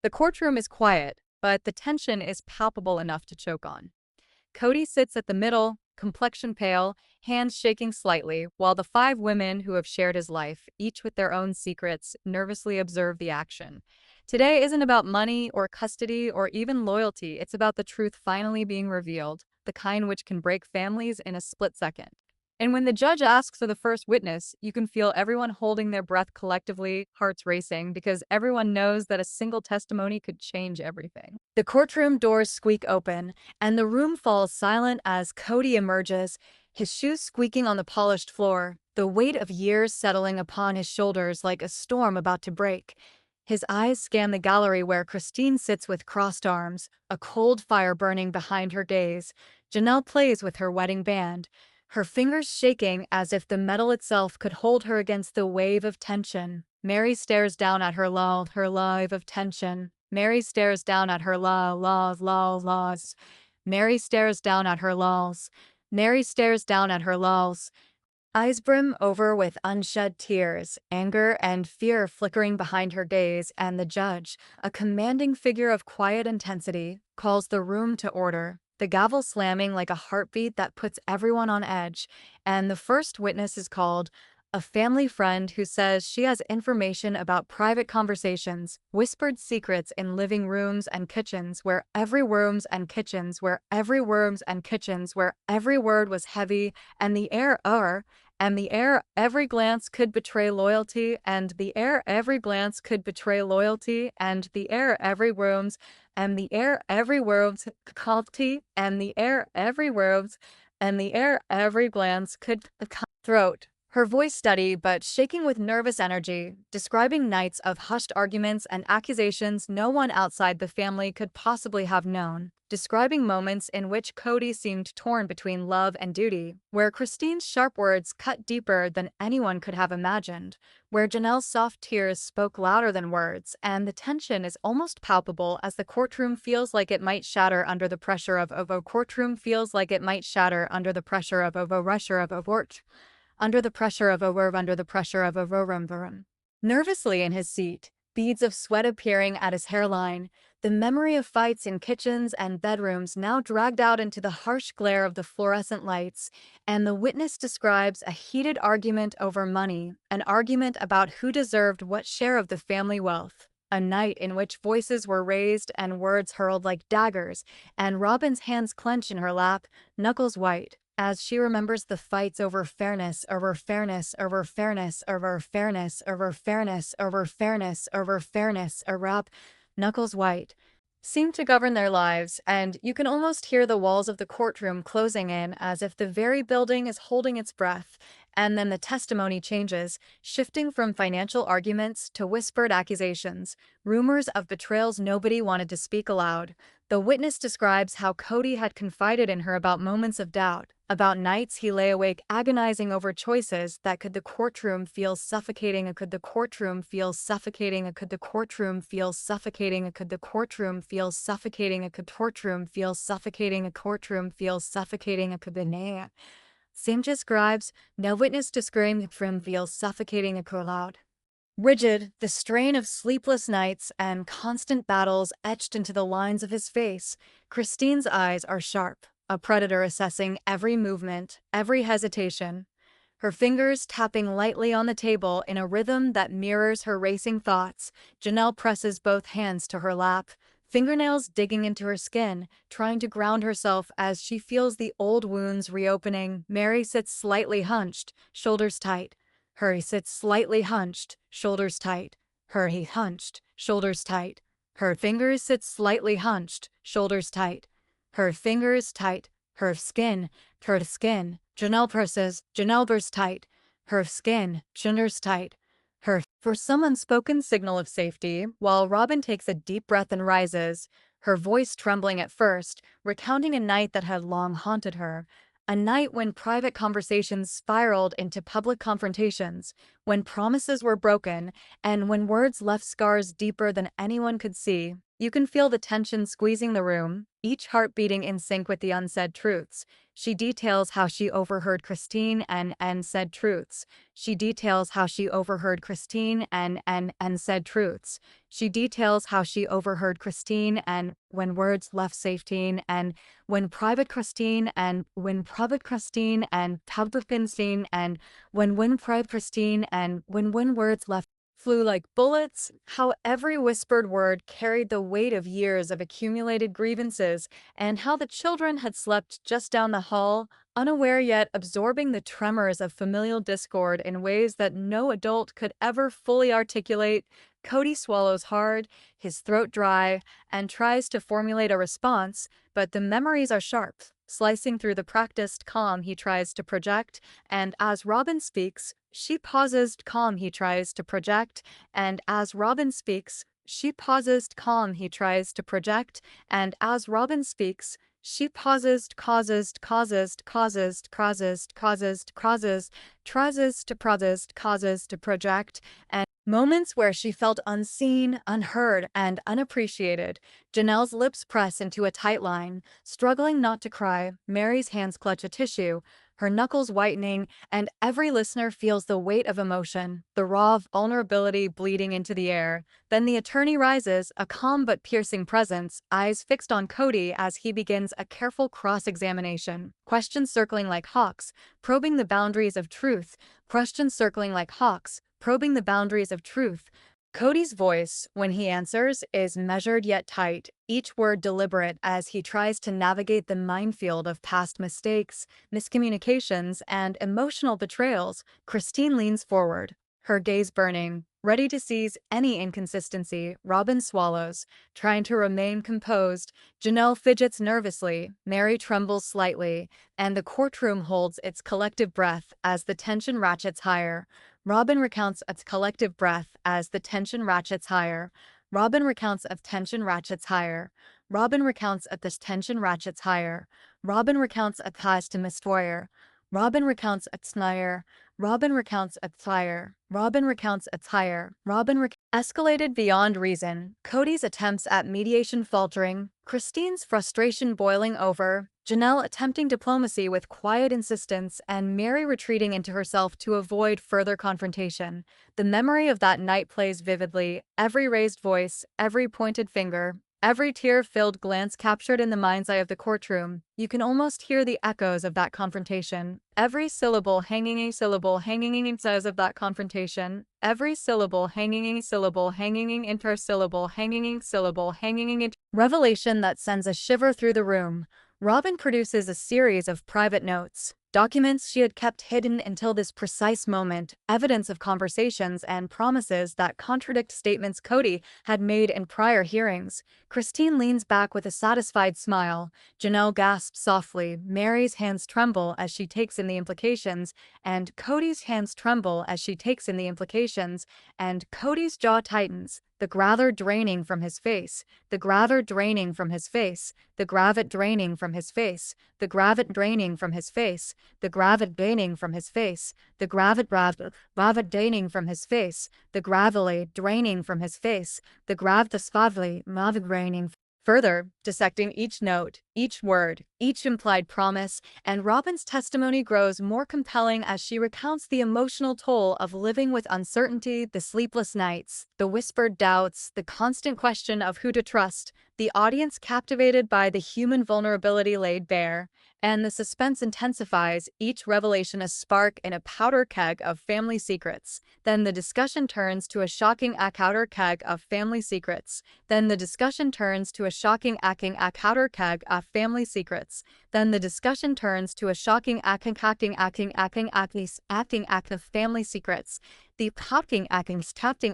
The courtroom is quiet, but the tension is palpable enough to choke on. Kody sits at the middle, complexion pale, hands shaking slightly, while the five women who have shared his life, each with their own secrets, nervously observe the action. Today isn't about money or custody or even loyalty, it's about the truth finally being revealed, the kind which can break families in a split second. And when the judge asks for the first witness, you can feel everyone holding their breath collectively, hearts racing, because everyone knows that a single testimony could change everything. The courtroom doors squeak open, and the room falls silent as Kody emerges, his shoes squeaking on the polished floor, the weight of years settling upon his shoulders like a storm about to break. His eyes scan the gallery where Christine sits with crossed arms, a cold fire burning behind her gaze. Janelle plays with her wedding band, her fingers shaking as if the metal itself could hold her against the wave of tension. Meri stares down at her live of tension. Meri stares down at her laws. Meri stares down at her lulls. Meri stares down at her lulls. Eyes brim over with unshed tears, anger and fear flickering behind her gaze, and the judge, a commanding figure of quiet intensity, calls the room to order, the gavel slamming like a heartbeat that puts everyone on edge, and the first witness is called, a family friend who says she has information about private conversations, whispered secrets in living rooms and kitchens where every word was heavy, and the air every glance could betray loyalty, and the air every glance could betray loyalty, and the air every rooms, and the air every words quality, and the air every words, and the air every glance could throat. Her voice steady but shaking with nervous energy, describing nights of hushed arguments and accusations no one outside the family could possibly have known, describing moments in which Kody seemed torn between love and duty, where Christine's sharp words cut deeper than anyone could have imagined, where Janelle's soft tears spoke louder than words, and the tension is almost palpable as the courtroom feels like it might shatter under the pressure of Ovo. Courtroom feels like it might shatter under the pressure of Ovo. Under the pressure of a room. Nervously in his seat, beads of sweat appearing at his hairline, the memory of fights in kitchens and bedrooms now dragged out into the harsh glare of the fluorescent lights, and the witness describes a heated argument over money, an argument about who deserved what share of the family wealth. A night in which voices were raised and words hurled like daggers, and Robyn's hands clench in her lap, knuckles white, as she remembers the fights over fairness, knuckles white, seem to govern their lives, and you can almost hear the walls of the courtroom closing in as if the very building is holding its breath. And then the testimony changes, shifting from financial arguments to whispered accusations, rumors of betrayals nobody wanted to speak aloud. The witness describes how Kody had confided in her about moments of doubt, about nights he lay awake agonizing over choices that could the courtroom feel suffocating, could the courtroom feel suffocating, could the courtroom feel suffocating, could the courtroom feel suffocating, could courtroom feel suffocating, a courtroom feels suffocating, could the nay. Same describes, no witness describing from feels suffocating a loud. Rigid, the strain of sleepless nights and constant battles etched into the lines of his face, Christine's eyes are sharp, a predator assessing every movement, every hesitation. Her fingers tapping lightly on the table in a rhythm that mirrors her racing thoughts, Janelle presses both hands to her lap, fingernails digging into her skin, trying to ground herself as she feels the old wounds reopening. Meri sits slightly hunched, shoulders tight. He sits slightly hunched, shoulders tight. He hunched, shoulders tight. Her fingers sit slightly hunched, shoulders tight. Her fingers tight. Her skin. Janelle presses, Janelle bursts tight. Her skin, shoulders tight. For some unspoken signal of safety, while Robyn takes a deep breath and rises, her voice trembling at first, recounting a night that had long haunted her. A night when private conversations spiraled into public confrontations, when promises were broken, and when words left scars deeper than anyone could see. You can feel the tension squeezing the room, each heart beating in sync with the unsaid truths. She details how she overheard Christine and said truths. She details how she overheard Christine and said truths. She details how she overheard Christine and when words left safety and when private Christine and public Christine and when private Christine and when words left flew like bullets, how every whispered word carried the weight of years of accumulated grievances, and how the children had slept just down the hall, unaware yet absorbing the tremors of familial discord in ways that no adult could ever fully articulate. Kody swallows hard, his throat dry, and tries to formulate a response, but the memories are sharp, slicing through the practiced calm he tries to project, and as Robyn speaks, she pauses calm he tries to project, and as Robyn speaks, she pauses calm he tries to project, and as Robyn speaks, she pauses causes to project, and moments where she felt unseen, unheard, and unappreciated. Janelle's lips press into a tight line, struggling not to cry. Meri's hands clutch a tissue, her knuckles whitening, and every listener feels the weight of emotion, the raw vulnerability bleeding into the air. Then the attorney rises, a calm but piercing presence, eyes fixed on Kody as he begins a careful cross-examination. Questions circling like hawks, probing the boundaries of truth. Questions circling like hawks, probing the boundaries of truth. Kody's voice, when he answers, is measured yet tight, each word deliberate as he tries to navigate the minefield of past mistakes, miscommunications, and emotional betrayals. Christine leans forward, her gaze burning, ready to seize any inconsistency. Robyn swallows, trying to remain composed. Janelle fidgets nervously, Meri trembles slightly, and the courtroom holds its collective breath as the tension ratchets higher. Robyn recounts its collective breath as the tension ratchets higher. Robyn recounts of tension ratchets higher. Robyn recounts at this tension ratchets higher. Robyn recounts at ties to misfoyer. Robyn recounts at snire. Robyn recounts at fire. Robyn recounts at higher. Escalated beyond reason. Kody's attempts at mediation faltering. Christine's frustration boiling over. Janelle attempting diplomacy with quiet insistence, and Meri retreating into herself to avoid further confrontation. The memory of that night plays vividly, every raised voice, every pointed finger, every tear-filled glance captured in the mind's eye of the courtroom. You can almost hear the echoes of that confrontation. Every syllable hanging in size of that confrontation. Every syllable hanging intersyllable hanging revelation that sends a shiver through the room. Robyn produces a series of private notes, documents she had kept hidden until this precise moment, evidence of conversations and promises that contradict statements Kody had made in prior hearings. Christine leans back with a satisfied smile. Janelle gasps softly. Meri's hands tremble as she takes in the implications, and Kody's hands tremble as she takes in the implications, and Kody's jaw tightens, the gravitar draining from his face, the gravitar draining from his face, the gravit draining from his face, the gravit draining from his face, the gravit draining from his face, the gravit draining from his face, the gravely draining from his face, the gravtasvavli mavid draining. Further, dissecting each note, each word, each implied promise, and Robyn's testimony grows more compelling as she recounts the emotional toll of living with uncertainty, the sleepless nights, the whispered doubts, the constant question of who to trust, the audience captivated by the human vulnerability laid bare, and the suspense intensifies, each revelation a spark in a powder keg of family secrets. Then the discussion turns to a shocking powder keg of family secrets. Then the discussion turns to a shocking powder keg of family secrets. Then the discussion turns to a shocking act of family secrets. The talking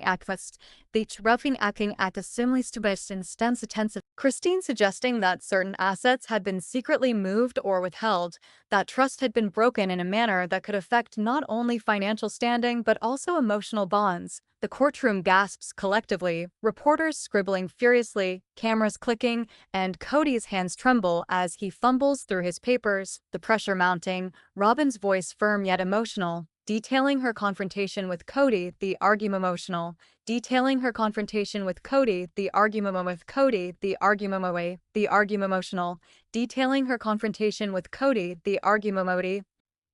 activist, the roughing acting act of similes to best instance attensive. Christine suggesting that certain assets had been secretly moved or withheld, that trust had been broken in a manner that could affect not only financial standing but also emotional bonds. The courtroom gasps collectively, reporters scribbling furiously, cameras clicking, and Kody's hands tremble as he fumbles through his papers, the pressure mounting, Robyn's voice firm yet emotional, detailing her confrontation with Kody, the argument emotional, detailing her confrontation with Kody, the argument with Kody, the argument away, the argument emotional, detailing her confrontation with Kody, the argument modi.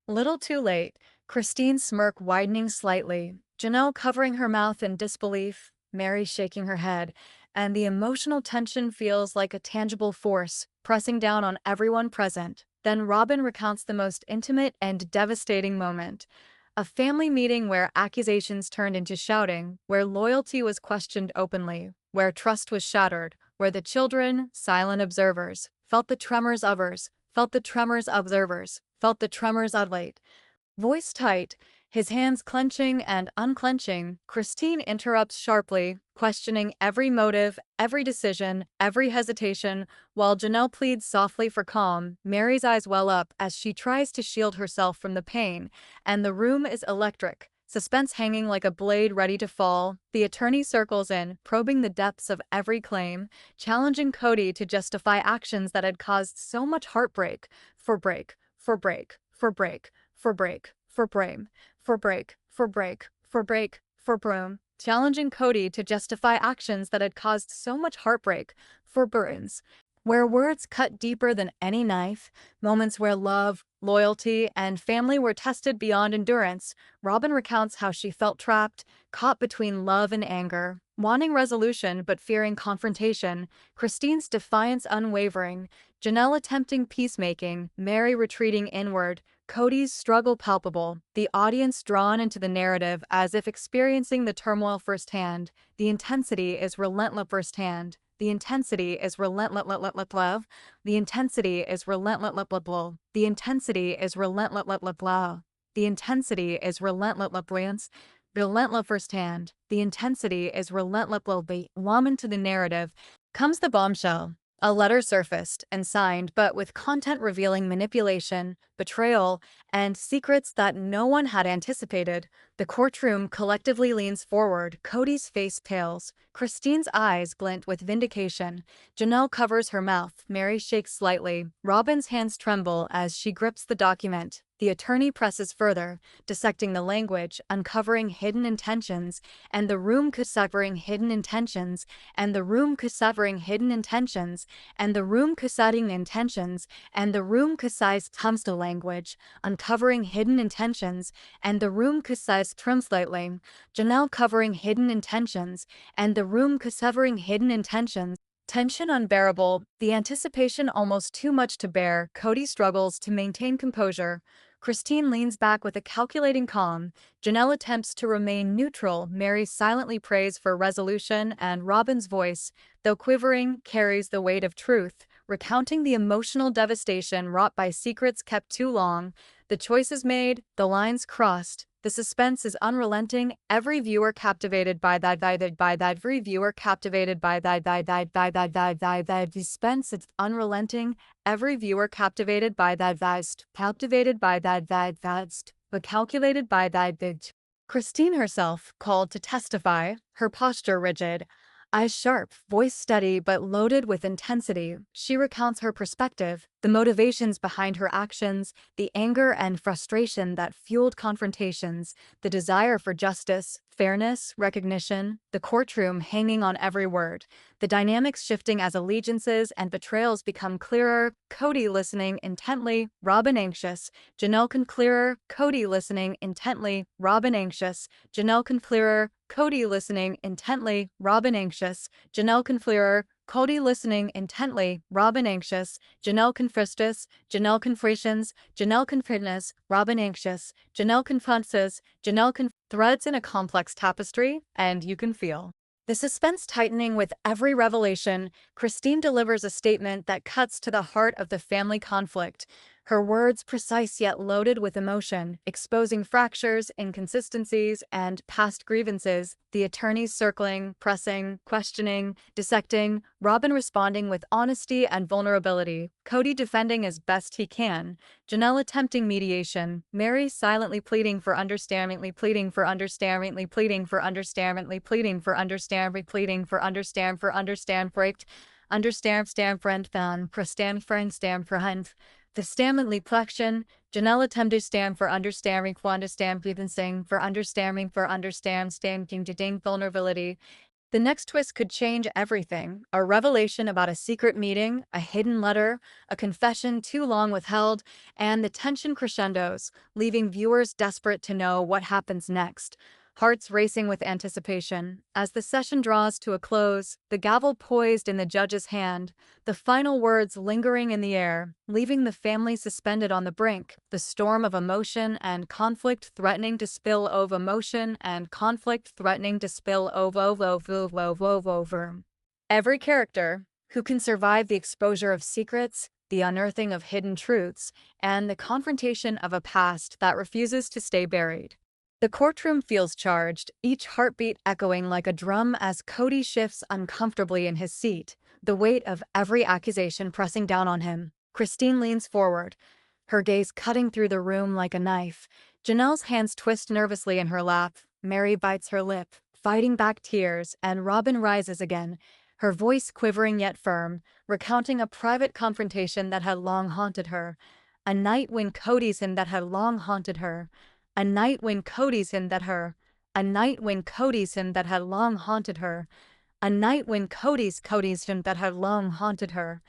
Little too late, Christine's smirk widening slightly, Janelle covering her mouth in disbelief, Meri shaking her head, and the emotional tension feels like a tangible force, pressing down on everyone present. Then Robyn recounts the most intimate and devastating moment. A family meeting where accusations turned into shouting, where loyalty was questioned openly, where trust was shattered, where the children, silent observers, felt the tremors of others, felt the tremors observers, felt the tremors of late. Voice tight, his hands clenching and unclenching, Christine interrupts sharply, questioning every motive, every decision, every hesitation, while Janelle pleads softly for calm. Meri's eyes well up as she tries to shield herself from the pain, and the room is electric. Suspense hanging like a blade ready to fall, the attorney circles in, probing the depths of every claim, challenging Kody to justify actions that had caused so much heartbreak. For break, for break, for break, for break, for brame, for break, for break, for break, for broom, challenging Kody to justify actions that had caused so much heartbreak, for burns. Where words cut deeper than any knife, moments where love, loyalty, and family were tested beyond endurance, Robyn recounts how she felt trapped, caught between love and anger, wanting resolution but fearing confrontation, Christine's defiance unwavering, Janelle attempting peacemaking, Meri retreating inward, Kody's struggle palpable, the audience drawn into the narrative as if experiencing the turmoil firsthand. The intensity is relentless firsthand. The intensity is relentless love. The intensity is relentless love. The intensity is relentless love. The intensity is relentless brilliance. Relentless firsthand. The intensity is relentless love. Woman to the narrative comes the bombshell. A letter surfaced and signed, but with content revealing manipulation, betrayal, and secrets that no one had anticipated. The courtroom collectively leans forward, Kody's face pales, Christine's eyes glint with vindication. Janelle covers her mouth, Meri shakes slightly, Robyn's hands tremble as she grips the document. The attorney presses further, dissecting the language, uncovering hidden intentions, and the room severing hidden intentions, and the room severing hidden intentions, and the room setting intentions, and the room comes to language, uncovering hidden intentions, and the room translating, Janelle covering hidden intentions, and the room severing hidden intentions. Tension unbearable, the anticipation almost too much to bear, Kody struggles to maintain composure. Christine leans back with a calculating calm. Janelle attempts to remain neutral. Meri silently prays for resolution, and Robyn's voice, though quivering, carries the weight of truth, recounting the emotional devastation wrought by secrets kept too long. The choices made, the lines crossed. The suspense is unrelenting. Every viewer captivated by that. Every viewer captivated by that. Suspense is unrelenting. Every viewer captivated by that vast, captivated by that vast, but calculated by that. Christine herself, called to testify, her posture rigid, eyes sharp, voice steady but loaded with intensity. She recounts her perspective, the motivations behind her actions, the anger and frustration that fueled confrontations, the desire for justice, fairness, recognition, the courtroom hanging on every word, the dynamics shifting as allegiances and betrayals become clearer, Kody listening intently, Robyn anxious, Janelle can clearer, Kody listening intently, Robyn anxious, Janelle can clearer, Kody listening intently, Robyn anxious, Janelle can clearer, Kody listening intently, Robyn anxious, Janelle confristus, Janelle confrations, Janelle confidness, Robyn anxious, Janelle confronts, Janelle threads in a complex tapestry, and you can feel the suspense tightening with every revelation. Christine delivers a statement that cuts to the heart of the family conflict. Her words precise yet loaded with emotion, exposing fractures, inconsistencies, and past grievances, the attorneys circling, pressing, questioning, dissecting, Robyn responding with honesty and vulnerability, Kody defending as best he can, Janelle attempting mediation, Meri silently pleading for understanding, pleading for understanding, pleading for understanding, pleading for understanding, pleading for understand, break, understand, stand, friend, fan, stand, friend, stand, friend. The staminately plexion, Janelle attempted stand for understanding, for understand, breathe and sing, for understand, standing to ding vulnerability. The next twist could change everything. A revelation about a secret meeting, a hidden letter, a confession too long withheld, and the tension crescendos, leaving viewers desperate to know what happens next. Hearts racing with anticipation. As the session draws to a close, the gavel poised in the judge's hand, the final words lingering in the air, leaving the family suspended on the brink, the storm of emotion and conflict threatening to spill over emotion and conflict threatening to spill over. Every character, who can survive the exposure of secrets, the unearthing of hidden truths, and the confrontation of a past that refuses to stay buried. The courtroom feels charged, each heartbeat echoing like a drum as Kody shifts uncomfortably in his seat, the weight of every accusation pressing down on him. Christine leans forward, her gaze cutting through the room like a knife. Janelle's hands twist nervously in her lap. Meri bites her lip, fighting back tears, and Robyn rises again, her voice quivering yet firm, recounting a private confrontation that had long haunted her. A night when Kody's him that had long haunted her. A night when Kody's him that her. A night when Kody's him that had long haunted her. A night when Kody's him that had long haunted her.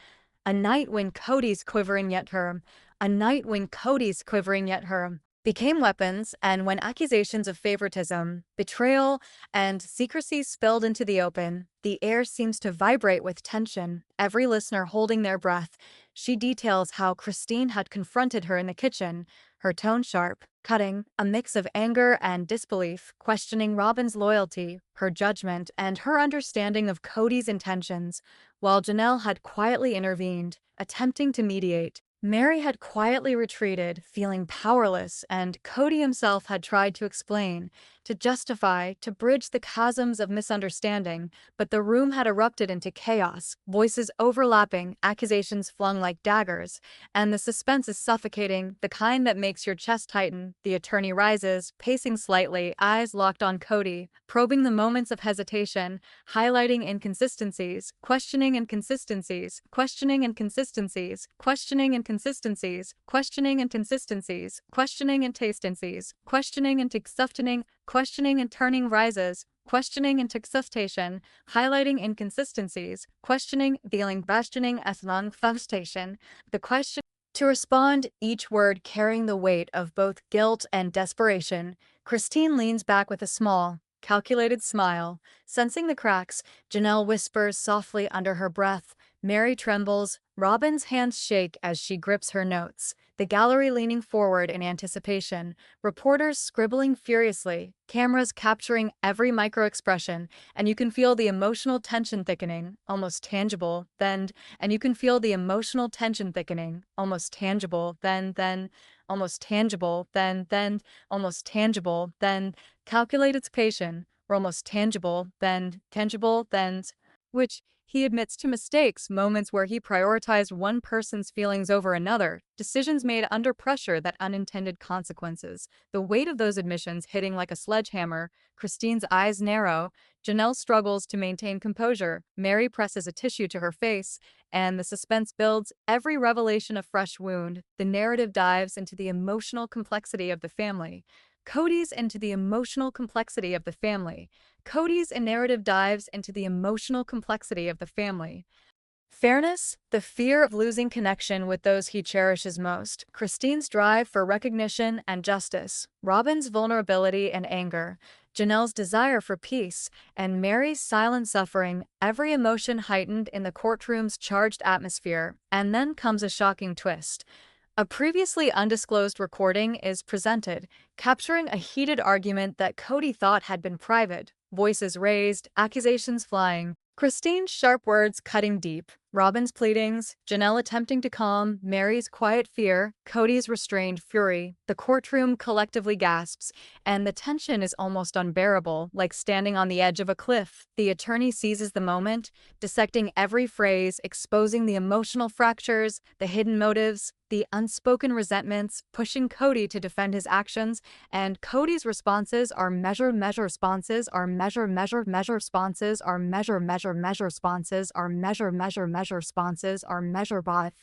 A night when Kody's quivering yet her. A night when Kody's quivering yet her. Became weapons, and when accusations of favoritism, betrayal, and secrecy spilled into the open, the air seems to vibrate with tension, every listener holding their breath. She details how Christine had confronted her in the kitchen, her tone sharp, cutting, a mix of anger and disbelief, questioning Robyn's loyalty, her judgment, and her understanding of Kody's intentions, while Janelle had quietly intervened, attempting to mediate. Meri had quietly retreated, feeling powerless, and Kody himself had tried to explain, to justify, to bridge the chasms of misunderstanding, but the room had erupted into chaos, voices overlapping, accusations flung like daggers, and the suspense is suffocating, the kind that makes your chest tighten. The attorney rises, pacing slightly, eyes locked on Kody, probing the moments of hesitation, highlighting inconsistencies, questioning inconsistencies, questioning inconsistencies, questioning inconsistencies, questioning inconsistencies, questioning inconsistencies, questioning inconsistencies, questioning and turning rises, questioning and acceptation, highlighting inconsistencies, questioning, dealing, questioning as non-frustration, the question. To respond, each word carrying the weight of both guilt and desperation, Christine leans back with a small, calculated smile. Sensing the cracks, Janelle whispers softly under her breath. Meri trembles, Robyn's hands shake as she grips her notes, the gallery leaning forward in anticipation, reporters scribbling furiously, cameras capturing every micro-expression, and you can feel the emotional tension thickening, almost tangible, and you can feel the emotional tension thickening, almost tangible, almost tangible, almost tangible, calculated patient, or almost tangible, which he admits to mistakes, moments where he prioritized one person's feelings over another, decisions made under pressure that unintended consequences. The weight of those admissions hitting like a sledgehammer, Christine's eyes narrow, Janelle struggles to maintain composure, Meri presses a tissue to her face, and the suspense builds, every revelation a fresh wound. The narrative dives into the emotional complexity of the family. Kody's into the emotional complexity of the family. Kody's narrative dives into the emotional complexity of the family. Fairness, the fear of losing connection with those he cherishes most, Christine's drive for recognition and justice, Robyn's vulnerability and anger, Janelle's desire for peace, and Meri's silent suffering, every emotion heightened in the courtroom's charged atmosphere. And then comes a shocking twist. A previously undisclosed recording is presented, capturing a heated argument that Kody thought had been private, voices raised, accusations flying, Christine's sharp words cutting deep, Robyn's pleadings, Janelle attempting to calm, Meri's quiet fear, Kody's restrained fury. The courtroom collectively gasps, and the tension is almost unbearable, like standing on the edge of a cliff. The attorney seizes the moment, dissecting every phrase, exposing the emotional fractures, the hidden motives, the unspoken resentments, pushing Kody to defend his actions, and Kody's responses are measure responses are measure responses are measure responses are measure responses are measure both.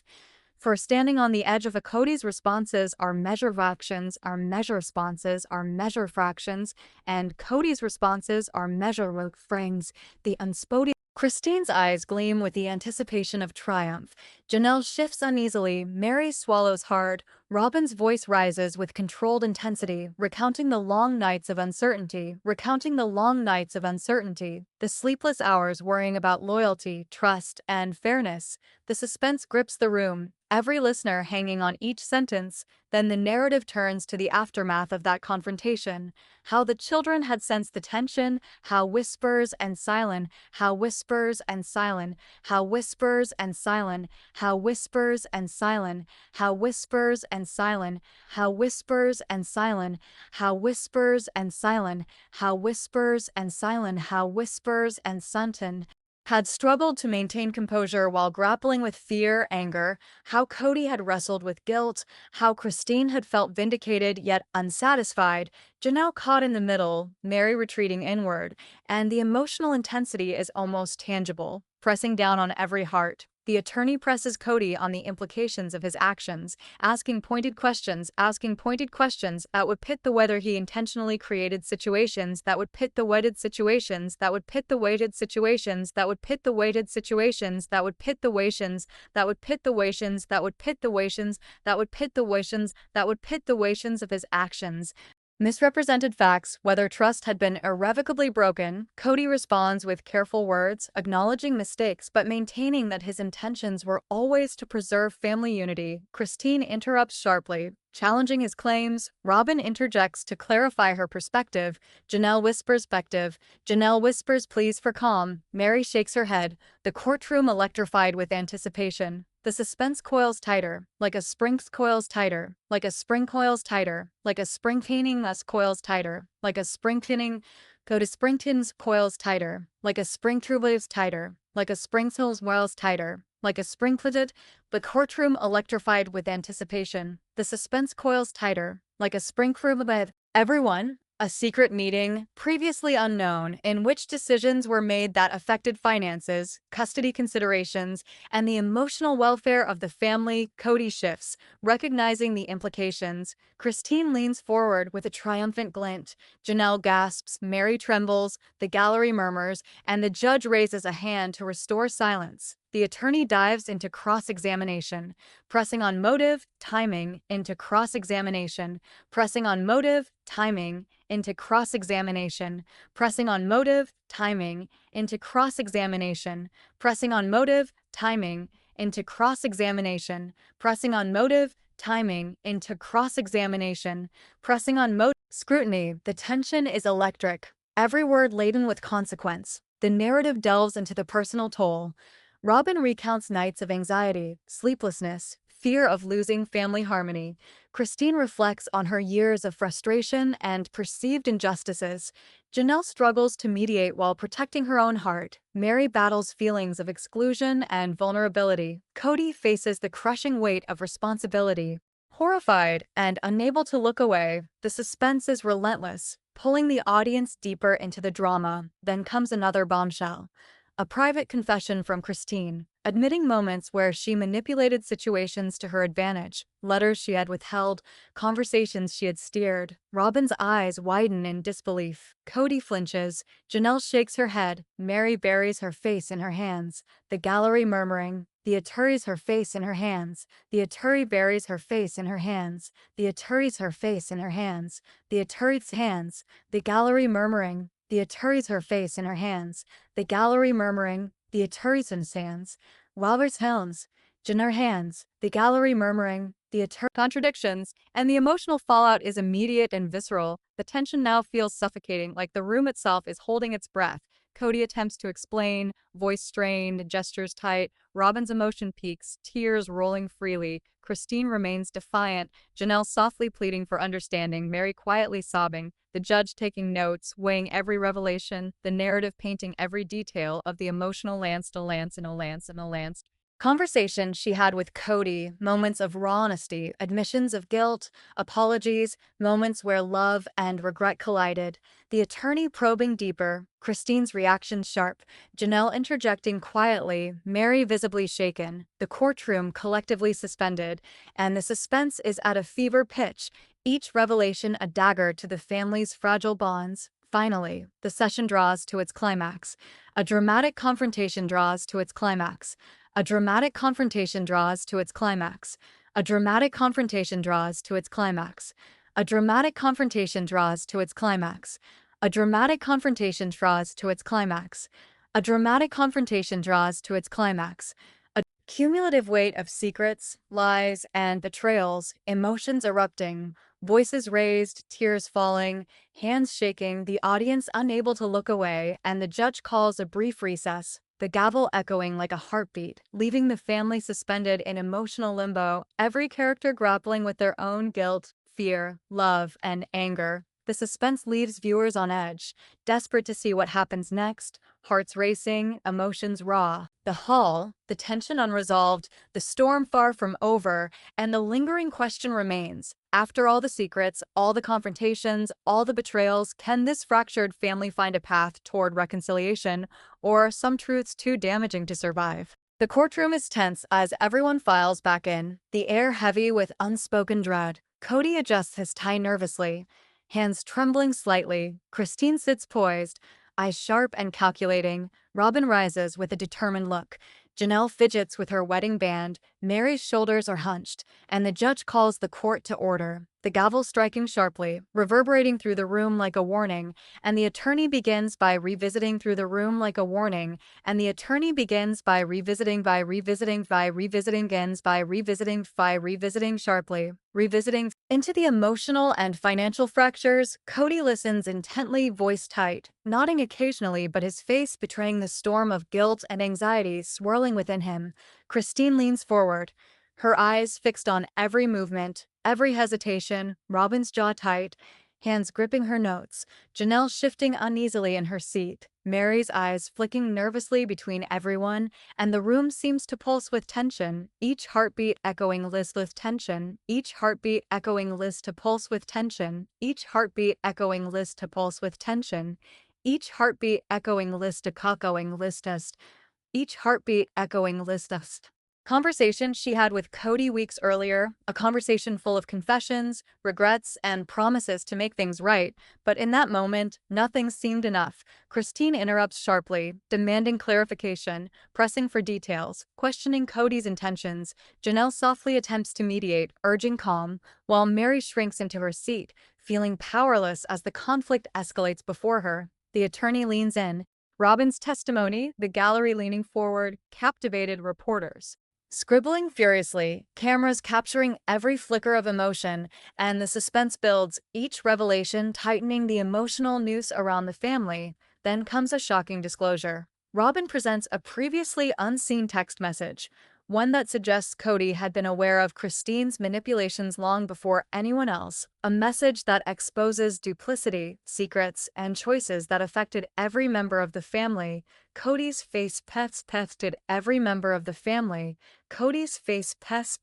For standing on the edge of a Cody's responses are measure fractions, are measure responses, are measure fractions, and Cody's responses are measure frings, the unspoken. Christine's eyes gleam with the anticipation of triumph. Janelle shifts uneasily, Meri swallows hard, Robyn's voice rises with controlled intensity, recounting the long nights of uncertainty, recounting the long nights of uncertainty, the sleepless hours worrying about loyalty, trust, and fairness. The suspense grips the room, every listener hanging on each sentence. Then the narrative turns to the aftermath of that confrontation. How the children had sensed the tension, how whispers and silent, how whispers and silent, how whispers and silent, how whispers and silent, how whispers and silent, how whispers and silent, how whispers and silent, how whispers and silent, how whispers and silent had struggled to maintain composure while grappling with fear, anger, how Kody had wrestled with guilt, how Christine had felt vindicated yet unsatisfied, Janelle caught in the middle, Meri retreating inward, and the emotional intensity is almost tangible, pressing down on every heart. The attorney presses Kody on the implications of his actions, asking pointed questions that would pit the whether he intentionally created situations that would pit the weighted situations that would pit the weighted situations that would pit the weighted situations that would pit the wations that would pit the wations that would pit the wations that would pit the wations that would pit the wations of his actions. Misrepresented facts, whether trust had been irrevocably broken, Kody responds with careful words, acknowledging mistakes but maintaining that his intentions were always to preserve family unity. Christine interrupts sharply, challenging his claims. Robyn interjects to clarify her perspective. Janelle whispers pleas for calm. Meri shakes her head, the courtroom electrified with anticipation. The suspense coils tighter, like a spring coils tighter, like a spring coils tighter, like a spring cleaning less coils tighter, like a spring cleaning, go to springtons coils tighter, like a spring waves tighter, like a spring hills wells tighter, like a spring-footed, the courtroom electrified with anticipation. The suspense coils tighter, like a spring bed. Everyone, a secret meeting, previously unknown, in which decisions were made that affected finances, custody considerations, and the emotional welfare of the family. Kody shifts, recognizing the implications. Christine leans forward with a triumphant glint. Janelle gasps, Meri trembles, the gallery murmurs, and the judge raises a hand to restore silence. The attorney dives into cross-examination, pressing on motive, timing, into cross-examination, pressing on motive, timing, into cross-examination, pressing on motive, timing, into cross-examination, pressing on motive, timing, into cross-examination, pressing on motive, timing, into cross-examination, pressing on motive. Scrutiny, the tension is electric, every word laden with consequence. The narrative delves into the personal toll. Robyn recounts nights of anxiety, sleeplessness, fear of losing family harmony. Christine reflects on her years of frustration and perceived injustices. Janelle struggles to mediate while protecting her own heart. Meri battles feelings of exclusion and vulnerability. Kody faces the crushing weight of responsibility. Horrified and unable to look away, the suspense is relentless, pulling the audience deeper into the drama. Then comes another bombshell. A private confession from Christine, admitting moments where she manipulated situations to her advantage, letters she had withheld, conversations she had steered. Robyn's eyes widen in disbelief. Kody flinches. Janelle shakes her head. Meri buries her face in her hands. The gallery murmuring. The attorney's her face in her hands. The attorney buries her face in her hands. The attorney's her face in her hands. The attorney's hands. The gallery murmuring. The attorney's her face in her hands. The gallery murmuring. The attorney's hands. Robert's hands. Janelle hands. The gallery murmuring. The attorney contradictions, and the emotional fallout is immediate and visceral. The tension now feels suffocating, like the room itself is holding its breath. Kody attempts to explain, voice strained, gestures tight. Robyn's emotion peaks, tears rolling freely. Christine remains defiant, Janelle softly pleading for understanding, Meri quietly sobbing, the judge taking notes, weighing every revelation, the narrative painting every detail of the emotional lance. Conversations she had with Kody, moments of raw honesty, admissions of guilt, apologies, moments where love and regret collided, the attorney probing deeper, Christine's reaction sharp, Janelle interjecting quietly, Meri visibly shaken, the courtroom collectively suspended, and the suspense is at a fever pitch, each revelation a dagger to the family's fragile bonds. Finally, the session draws to its climax. A dramatic confrontation draws to its climax. A dramatic confrontation draws to its climax. A dramatic confrontation draws to its climax. A dramatic confrontation draws to its climax. A dramatic confrontation draws to its climax. A dramatic confrontation draws to its climax. A cumulative weight of secrets, lies, and betrayals, emotions erupting, voices raised, tears falling, hands shaking, the audience unable to look away, and the judge calls a brief recess, the gavel echoing like a heartbeat, leaving the family suspended in emotional limbo, every character grappling with their own guilt, fear, love, and anger. The suspense leaves viewers on edge, desperate to see what happens next, hearts racing, emotions raw. The hall, the tension unresolved, the storm far from over, and the lingering question remains. After all the secrets, all the confrontations, all the betrayals, can this fractured family find a path toward reconciliation, or are some truths too damaging to survive? The courtroom is tense as everyone files back in, the air heavy with unspoken dread. Kody adjusts his tie nervously, hands trembling slightly. Christine sits poised, eyes sharp and calculating. Robyn rises with a determined look. Janelle fidgets with her wedding band, Meri's shoulders are hunched, and the judge calls the court to order, the gavel striking sharply, reverberating through the room like a warning, and the attorney begins by revisiting through the room like a warning, and the attorney begins by revisiting sharply, revisiting into the emotional and financial fractures. Kody listens intently, voice tight, nodding occasionally but his face betraying the storm of guilt and anxiety swirling within him. Christine leans forward, her eyes fixed on every movement, every hesitation, Robyn's jaw tight, hands gripping her notes, Janelle shifting uneasily in her seat, Meri's eyes flicking nervously between everyone, and the room seems to pulse with tension, each heartbeat echoing list with tension, each heartbeat echoing list to pulse with tension, each heartbeat echoing list to pulse with tension, each heartbeat echoing list to echoing listest, each heartbeat echoing listest. Conversation she had with Kody weeks earlier, a conversation full of confessions, regrets, and promises to make things right, but in that moment, nothing seemed enough. Christine interrupts sharply, demanding clarification, pressing for details, questioning Kody's intentions. Janelle softly attempts to mediate, urging calm, while Meri shrinks into her seat, feeling powerless as the conflict escalates before her. The attorney leans in. Robyn's testimony, the gallery leaning forward, captivated reporters. Scribbling furiously, cameras capturing every flicker of emotion, and the suspense builds, each revelation tightening the emotional noose around the family. Then comes a shocking disclosure. Robyn presents a previously unseen text message, one that suggests Kody had been aware of Christine's manipulations long before anyone else, a message that exposes duplicity, secrets, and choices that affected every member of the family. Kody's face pested every member of the family. Kody's face pest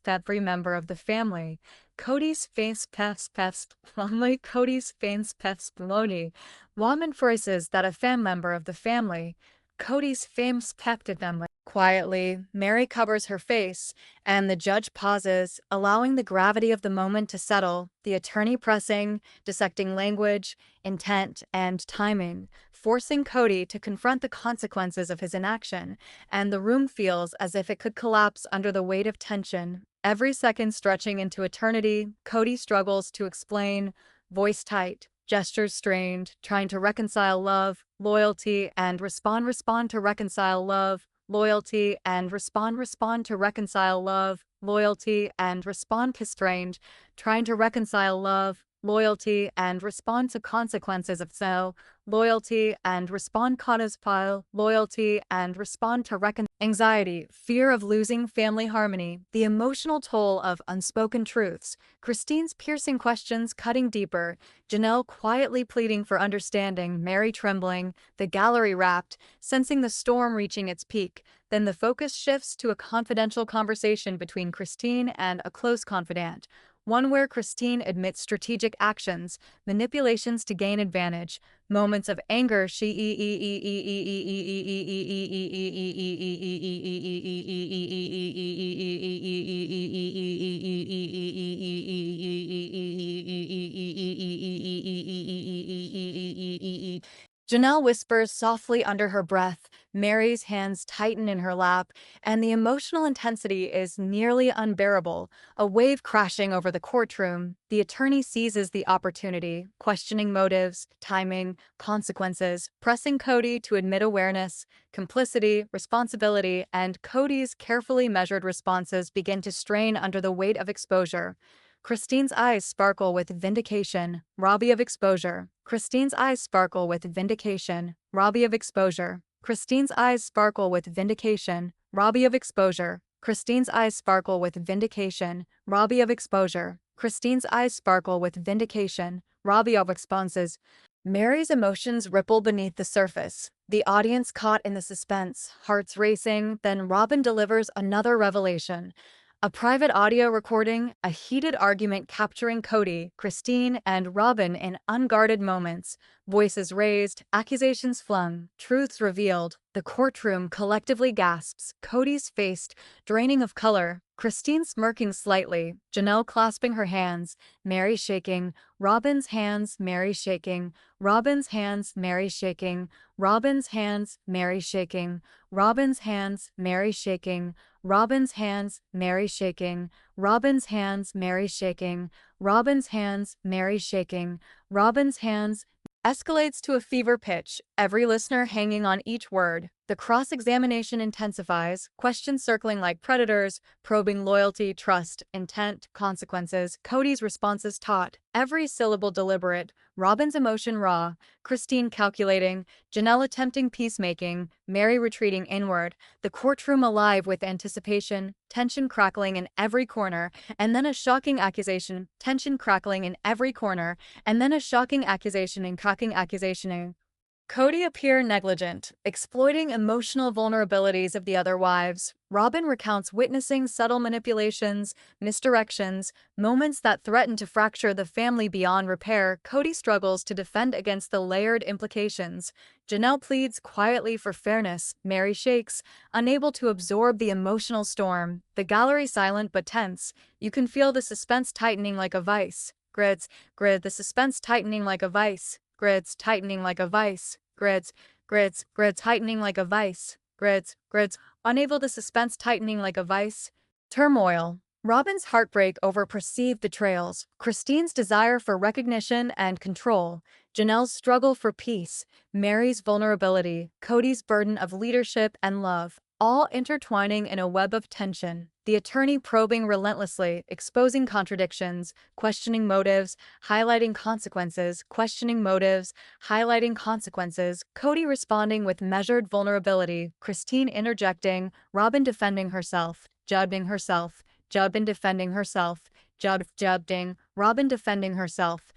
every member of the family. Kody's face Kody's face pestloni. Woman voices that a fan member of the family. Kody's fame's pepted them. Quietly, Meri covers her face, and the judge pauses, allowing the gravity of the moment to settle, the attorney pressing, dissecting language, intent, and timing, forcing Kody to confront the consequences of his inaction, and the room feels as if it could collapse under the weight of tension. Every second stretching into eternity, Kody struggles to explain, voice tight, gestures strained, trying to reconcile love, loyalty, and respond to reconcile love, loyalty, and respond to reconcile love, loyalty, and respond constrained, trying to reconcile love, loyalty, and respond to consequences of so, loyalty, and respond Cody's file, loyalty, and respond to anxiety, fear of losing family harmony, the emotional toll of unspoken truths, Christine's piercing questions cutting deeper, Janelle quietly pleading for understanding, Meri trembling, the gallery wrapped, sensing the storm reaching its peak. Then the focus shifts to a confidential conversation between Christine and a close confidant, one where Christine admits strategic actions, manipulations to gain advantage, moments of anger Janelle whispers softly under her breath, Meri's hands tighten in her lap, and the emotional intensity is nearly unbearable. A wave crashing over the courtroom, the attorney seizes the opportunity, questioning motives, timing, consequences, pressing Kody to admit awareness, complicity, responsibility, and Kody's carefully measured responses begin to strain under the weight of exposure. Christine's eyes sparkle with vindication, Robbie of exposure. Christine's eyes sparkle with vindication, Robbie of exposure. Christine's eyes sparkle with vindication, Robbie of exposure. Christine's eyes sparkle with vindication, Robbie of exposure. Christine's eyes sparkle with vindication, Robbie of responses. Meri's emotions ripple beneath the surface. The audience caught in the suspense, hearts racing, then Robyn delivers another revelation. A private audio recording, a heated argument capturing Kody, Christine, and Robyn in unguarded moments. Voices raised, accusations flung, truths revealed. The courtroom collectively gasps, Kody's face draining of color, Christine smirking slightly, Janelle clasping her hands, Meri shaking, Robyn's hands, Meri shaking, Robyn's hands, Meri shaking, Robyn's hands, Meri shaking, Robyn's hands, Meri shaking, Robyn's hands, Meri shaking, Robyn's hands, Meri shaking, Robyn's hands, Meri shaking, Robyn's hands, escalates to a fever pitch, every listener hanging on each word. The cross-examination intensifies, questions circling like predators, probing loyalty, trust, intent, consequences, Kody's responses taut, every syllable deliberate, Robyn's emotion raw, Christine calculating, Janelle attempting peacemaking, Meri retreating inward, the courtroom alive with anticipation, tension crackling in every corner, and then a shocking accusation, tension crackling in every corner, and then a shocking accusation and cracking accusation. Kody appear negligent, exploiting emotional vulnerabilities of the other wives. Robyn recounts witnessing subtle manipulations, misdirections, moments that threaten to fracture the family beyond repair. Kody struggles to defend against the layered implications. Janelle pleads quietly for fairness. Meri shakes, unable to absorb the emotional storm. The gallery silent but tense. You can feel the suspense tightening like a vice. The suspense tightening like a vice. Tightening like a vice. Grids, tightening like a vice. Grids, unable to suspense tightening like a vice. Turmoil. Robyn's heartbreak over perceived betrayals, Christine's desire for recognition and control, Janelle's struggle for peace, Meri's vulnerability, Kody's burden of leadership and love, all intertwining in a web of tension. The attorney probing relentlessly, exposing contradictions, questioning motives, highlighting consequences, questioning motives, highlighting consequences, Kody responding with measured vulnerability, Christine interjecting, Robyn defending herself, Robyn defending herself, Robyn defending herself,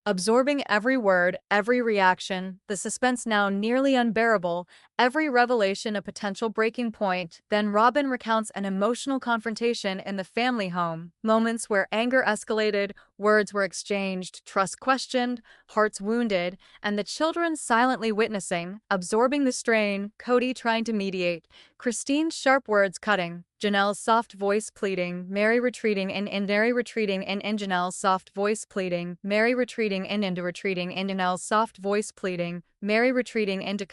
absorbing every word, every reaction, the suspense now nearly unbearable, every revelation a potential breaking point. Then Robyn recounts an emotional confrontation in the family home, moments where anger escalated, words were exchanged, trust questioned, hearts wounded, and the children silently witnessing, absorbing the strain, Kody trying to mediate, Christine's sharp words cutting, Janelle's soft voice pleading, Meri retreating in Janelle's soft voice pleading, Meri retreating into Janelle's soft voice pleading, Meri retreating into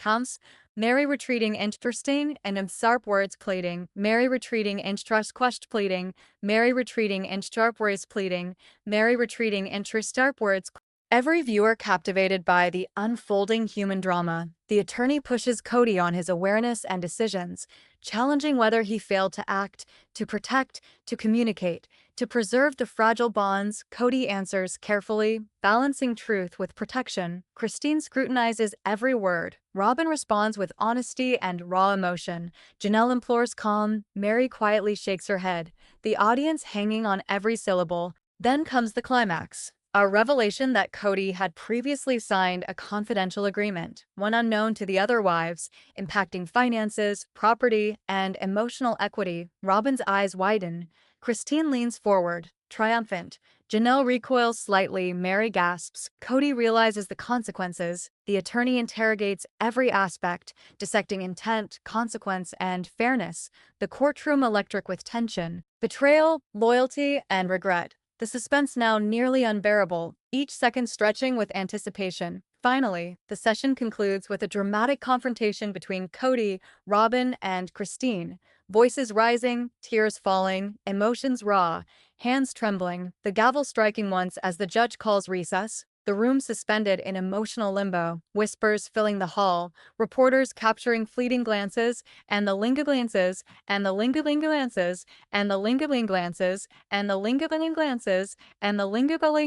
Meri retreating into Christine and sharp words pleading, Meri retreating into trust quest pleading, Meri retreating into sharp words pleading, Meri retreating into sharp words. Every viewer captivated by the unfolding human drama, the attorney pushes Kody on his awareness and decisions, challenging whether he failed to act, to protect, to communicate. To preserve the fragile bonds, Kody answers carefully, balancing truth with protection. Christine scrutinizes every word. Robyn responds with honesty and raw emotion. Janelle implores calm. Meri quietly shakes her head, the audience hanging on every syllable. Then comes the climax. A revelation that Kody had previously signed a confidential agreement, one unknown to the other wives, impacting finances, property, and emotional equity. Robyn's eyes widen. Christine leans forward, triumphant. Janelle recoils slightly. Meri gasps. Kody realizes the consequences. The attorney interrogates every aspect, dissecting intent, consequence, and fairness. The courtroom electric with tension, betrayal, loyalty, and regret. The suspense now nearly unbearable, each second stretching with anticipation. Finally, the session concludes with a dramatic confrontation between Kody, Robyn, and Christine. Voices rising, tears falling, emotions raw, hands trembling, the gavel striking once as the judge calls recess. The room suspended in emotional limbo, whispers filling the hall, reporters capturing fleeting glances, and the glances, and the glances, and the glances, and the glances, and the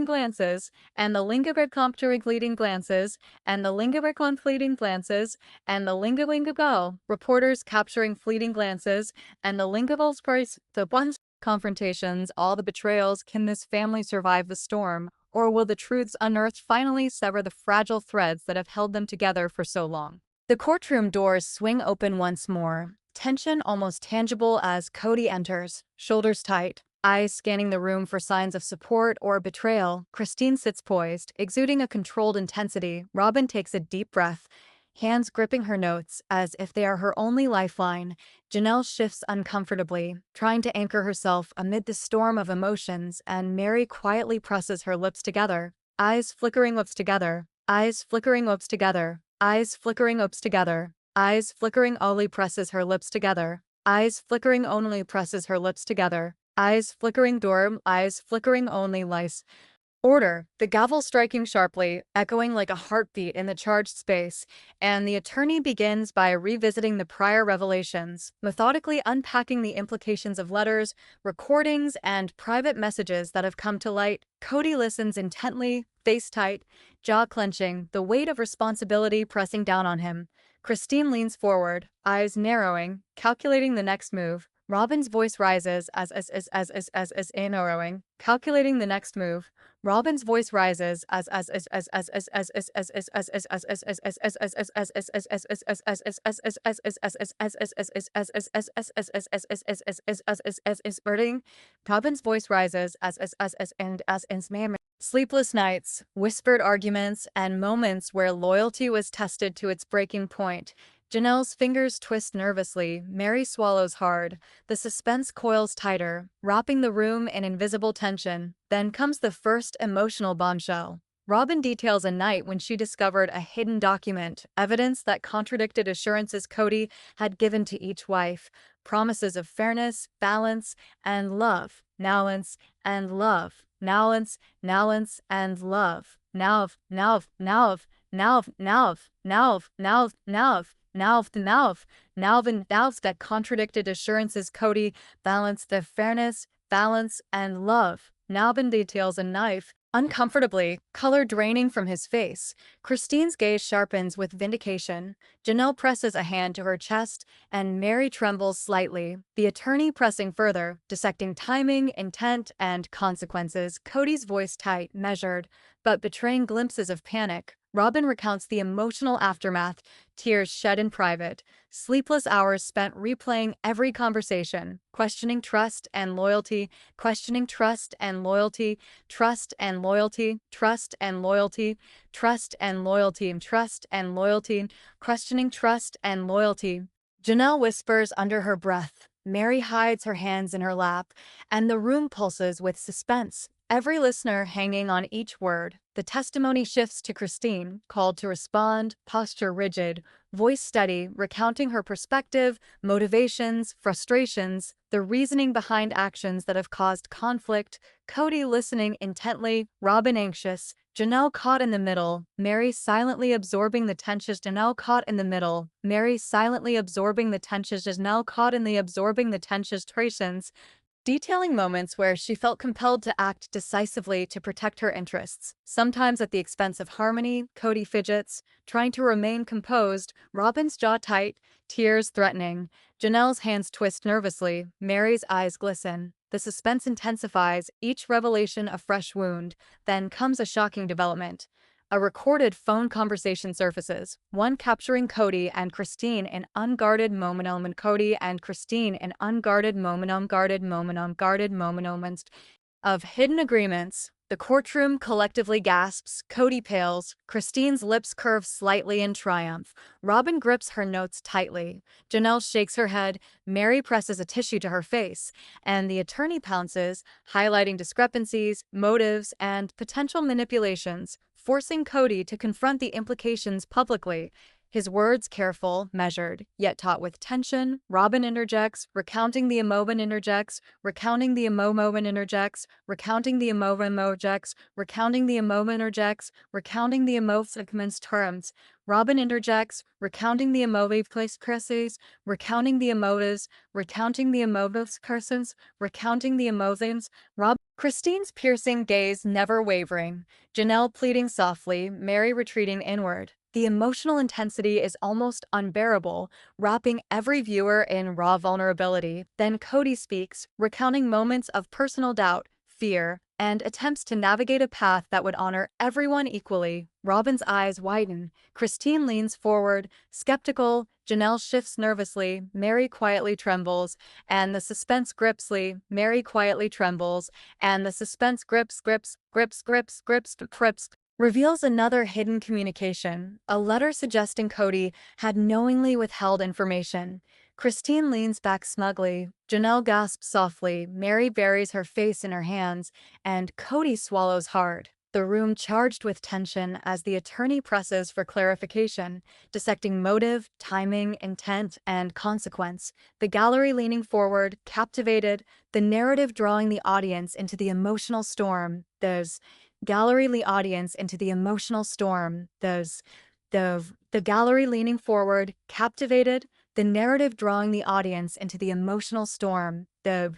glances, and the capturing fleeting glances, and the fleeting glances, and the go. Reporters capturing fleeting glances, and the price, the ones confrontations, all the betrayals. Can this family survive the storm? Or will the truths unearthed finally sever the fragile threads that have held them together for so long? The courtroom doors swing open once more, tension almost tangible as Kody enters, shoulders tight, eyes scanning the room for signs of support or betrayal. Christine sits poised, exuding a controlled intensity. Robyn takes a deep breath, hands gripping her notes as if they are her only lifeline. Janelle shifts uncomfortably, trying to anchor herself amid the storm of emotions, and Meri quietly presses her lips together, eyes flickering lips together, eyes flickering lips together, eyes flickering lips together, eyes flickering only presses her lips together, eyes flickering only presses her lips together, eyes flickering dorm, eyes flickering only lice. Order, the gavel striking sharply, echoing like a heartbeat in the charged space, and the attorney begins by revisiting the prior revelations, methodically unpacking the implications of letters, recordings, and private messages that have come to light. Kody listens intently, face tight, jaw clenching, the weight of responsibility pressing down on him. Christine leans forward, eyes narrowing, calculating the next move. Robyn's voice rises as narrowing, calculating the next move. Robyn's voice rises as burning. Robyn's voice rises as sleepless nights, whispered arguments, and moments where loyalty was tested to its breaking point. Janelle's fingers twist nervously. Meri swallows hard. The suspense coils tighter, wrapping the room in invisible tension. Then comes the first emotional bombshell. Robyn details a night when she discovered a hidden document, evidence that contradicted assurances Kody had given to each wife, promises of fairness, balance, and love. Nowance and love. Nowance, and love. Now, that contradicted assurances. Kody balanced the fairness, balance, and love. Nalvin details a knife. Uncomfortably, color draining from his face, Christine's gaze sharpens with vindication. Janelle presses a hand to her chest, and Meri trembles slightly, the attorney pressing further, dissecting timing, intent, and consequences. Kody's voice tight, measured, but betraying glimpses of panic. Robyn recounts the emotional aftermath, tears shed in private, sleepless hours spent replaying every conversation, questioning trust and loyalty, questioning trust and loyalty, trust and loyalty, trust and loyalty, trust and loyalty, trust and loyalty, questioning trust and loyalty. Janelle whispers under her breath. Meri hides her hands in her lap, and the room pulses with suspense. Every listener hanging on each word. The testimony shifts to Christine, called to respond, posture rigid, voice steady, recounting her perspective, motivations, frustrations, the reasoning behind actions that have caused conflict. Kody listening intently, Robyn anxious, Janelle caught in the middle, Meri silently absorbing the tensions. Janelle caught in the middle, Meri silently absorbing the tensions. Janelle caught in the absorbing the tensions. Trations detailing moments where she felt compelled to act decisively to protect her interests, sometimes at the expense of harmony. Kody fidgets, trying to remain composed, Robyn's jaw tight, tears threatening. Janelle's hands twist nervously, Meri's eyes glisten. The suspense intensifies, each revelation a fresh wound. Then comes a shocking development. A recorded phone conversation surfaces, one capturing Kody and Christine in unguarded moments of hidden agreements. The courtroom collectively gasps, Kody pales, Christine's lips curve slightly in triumph. Robyn grips her notes tightly. Janelle shakes her head, Meri presses a tissue to her face, and the attorney pounces, highlighting discrepancies, motives, and potential manipulations, forcing Kody to confront the implications publicly. His words careful, measured, yet taught with tension. Robyn interjects, recounting the emotion interjects, recounting the emotion interjects, recounting the emotion interjects, recounting the emotion interjects, recounting the emotion terms. Robyn interjects, recounting the emotive place curses, recounting the emotives, recounting the emotives curses, recounting the emotions. Christine's piercing gaze never wavering. Janelle pleading softly, Meri retreating inward. The emotional intensity is almost unbearable, wrapping every viewer in raw vulnerability. Then Kody speaks, recounting moments of personal doubt, fear, and attempts to navigate a path that would honor everyone equally. Robyn's eyes widen. Christine leans forward, skeptical. Janelle shifts nervously. Meri quietly trembles, and the suspense Meri quietly trembles, and the suspense grips, reveals another hidden communication, a letter suggesting Kody had knowingly withheld information. Christine leans back smugly, Janelle gasps softly, Meri buries her face in her hands, and Kody swallows hard. The room charged with tension as the attorney presses for clarification, dissecting motive, timing, intent, and consequence. The gallery leaning forward, captivated, the narrative drawing the audience into the emotional storm. The gallery leaning forward, captivated, the narrative drawing the audience into the emotional storm. The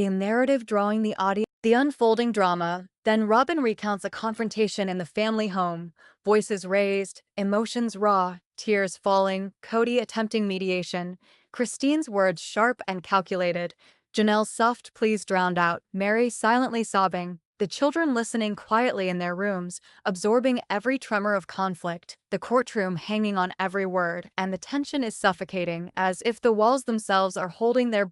narrative drawing the audience. The unfolding drama. Then Robyn recounts a confrontation in the family home. Voices raised, emotions raw, tears falling, Kody attempting mediation. Christine's words sharp and calculated. Janelle's soft pleas drowned out, Meri silently sobbing. The children listening quietly in their rooms, absorbing every tremor of conflict, the courtroom hanging on every word, and the tension is suffocating, as if the walls themselves are holding their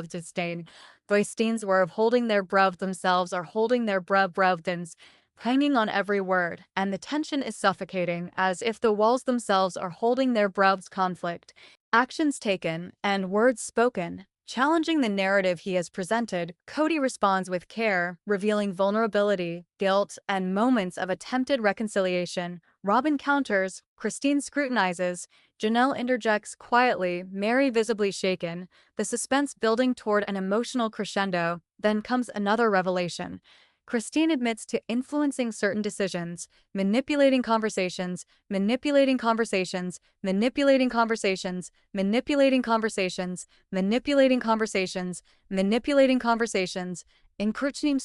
disdain. Christine's were holding their breath themselves are holding their breaths, hanging on every word, and the tension is suffocating, as if the walls themselves are holding their breaths conflict. Actions taken, and words spoken. Challenging the narrative he has presented, Kody responds with care, revealing vulnerability, guilt, and moments of attempted reconciliation. Robyn counters, Christine scrutinizes, Janelle interjects quietly, Meri visibly shaken, the suspense building toward an emotional crescendo. Then comes another revelation. Christine admits to influencing certain decisions, manipulating conversations, manipulating conversations, manipulating conversations, manipulating conversations, manipulating conversations, manipulating conversations, encroaching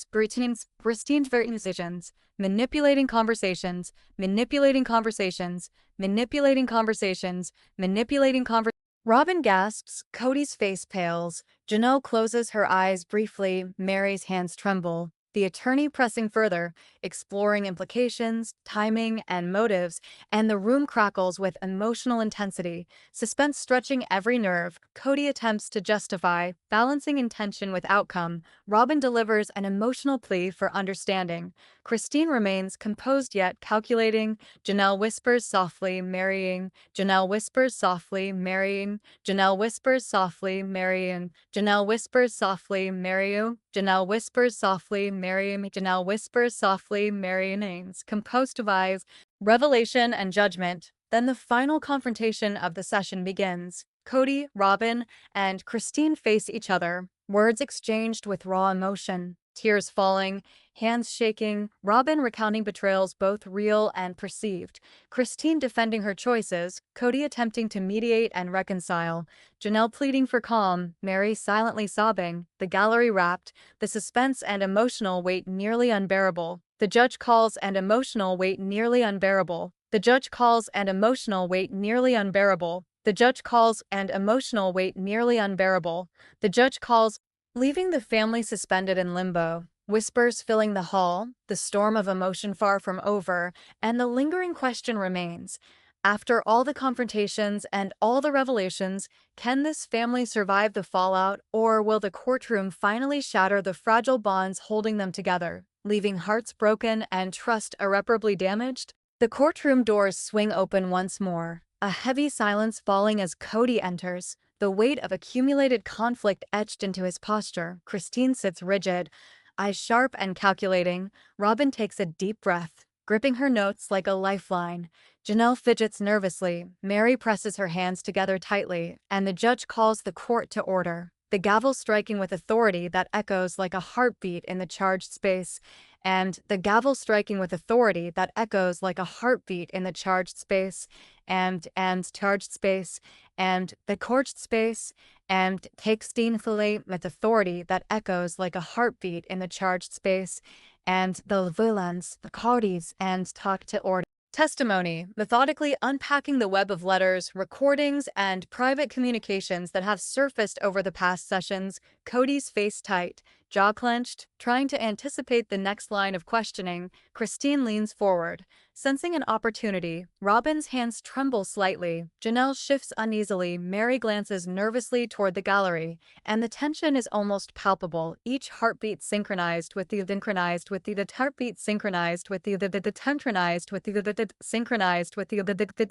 Christine's very decisions, manipulating conversations, manipulating conversations, manipulating conversations, manipulating conversations. Robyn gasps, Kody's face pales, Janelle closes her eyes briefly, Meri's hands tremble. The attorney pressing further, exploring implications, timing, and motives, and the room crackles with emotional intensity, suspense stretching every nerve. Kody attempts to justify, balancing intention with outcome. Robyn delivers an emotional plea for understanding. Christine remains composed yet calculating. Janelle whispers softly, marrying. Janelle whispers softly, marrying. Janelle whispers softly, marrying. Janelle whispers softly, marry you. Janelle whispers softly, marry me. Janelle whispers softly, marry names. Composed eyes, revelation and judgment. Then the final confrontation of the session begins. Kody, Robyn, and Christine face each other. Words exchanged with raw emotion. tears falling, hands shaking, Robyn recounting betrayals both real and perceived, Christine defending her choices, Kody attempting to mediate and reconcile, Janelle pleading for calm, Meri silently sobbing, the gallery wrapped, the suspense and emotional weight nearly unbearable. The judge calls and emotional weight nearly unbearable. The judge calls and emotional weight nearly unbearable. The judge calls and emotional weight nearly unbearable. The judge calls, leaving the family suspended in limbo. Whispers filling the hall, the storm of emotion far from over, and the lingering question remains. After all the confrontations and all the revelations, can this family survive the fallout, or will the courtroom finally shatter the fragile bonds holding them together, leaving hearts broken and trust irreparably damaged? The courtroom doors swing open once more, a heavy silence falling as Kody enters, the weight of accumulated conflict etched into his posture. Christine sits rigid, eyes sharp and calculating. Robyn takes a deep breath, gripping her notes like a lifeline. Janelle fidgets nervously, Meri presses her hands together tightly, and the judge calls the court to order, the gavel striking with authority that echoes like a heartbeat in the charged space, and the gavel striking with authority that echoes like a heartbeat in the charged space, and charged space, and the charged space, and takes steamfully with authority that echoes like a heartbeat in the charged space, and the villains, the Kodys, and talk to order. Testimony, methodically unpacking the web of letters, recordings, and private communications that have surfaced over the past sessions, Kody's face tight, jaw clenched, trying to anticipate the next line of questioning. Christine leans forward, sensing an opportunity. Robyn's hands tremble slightly, Janelle shifts uneasily, Meri glances nervously toward the gallery, and the tension is almost palpable, each heartbeat synchronized with the heartbeat synchronized with the synchronized with the synchronized with the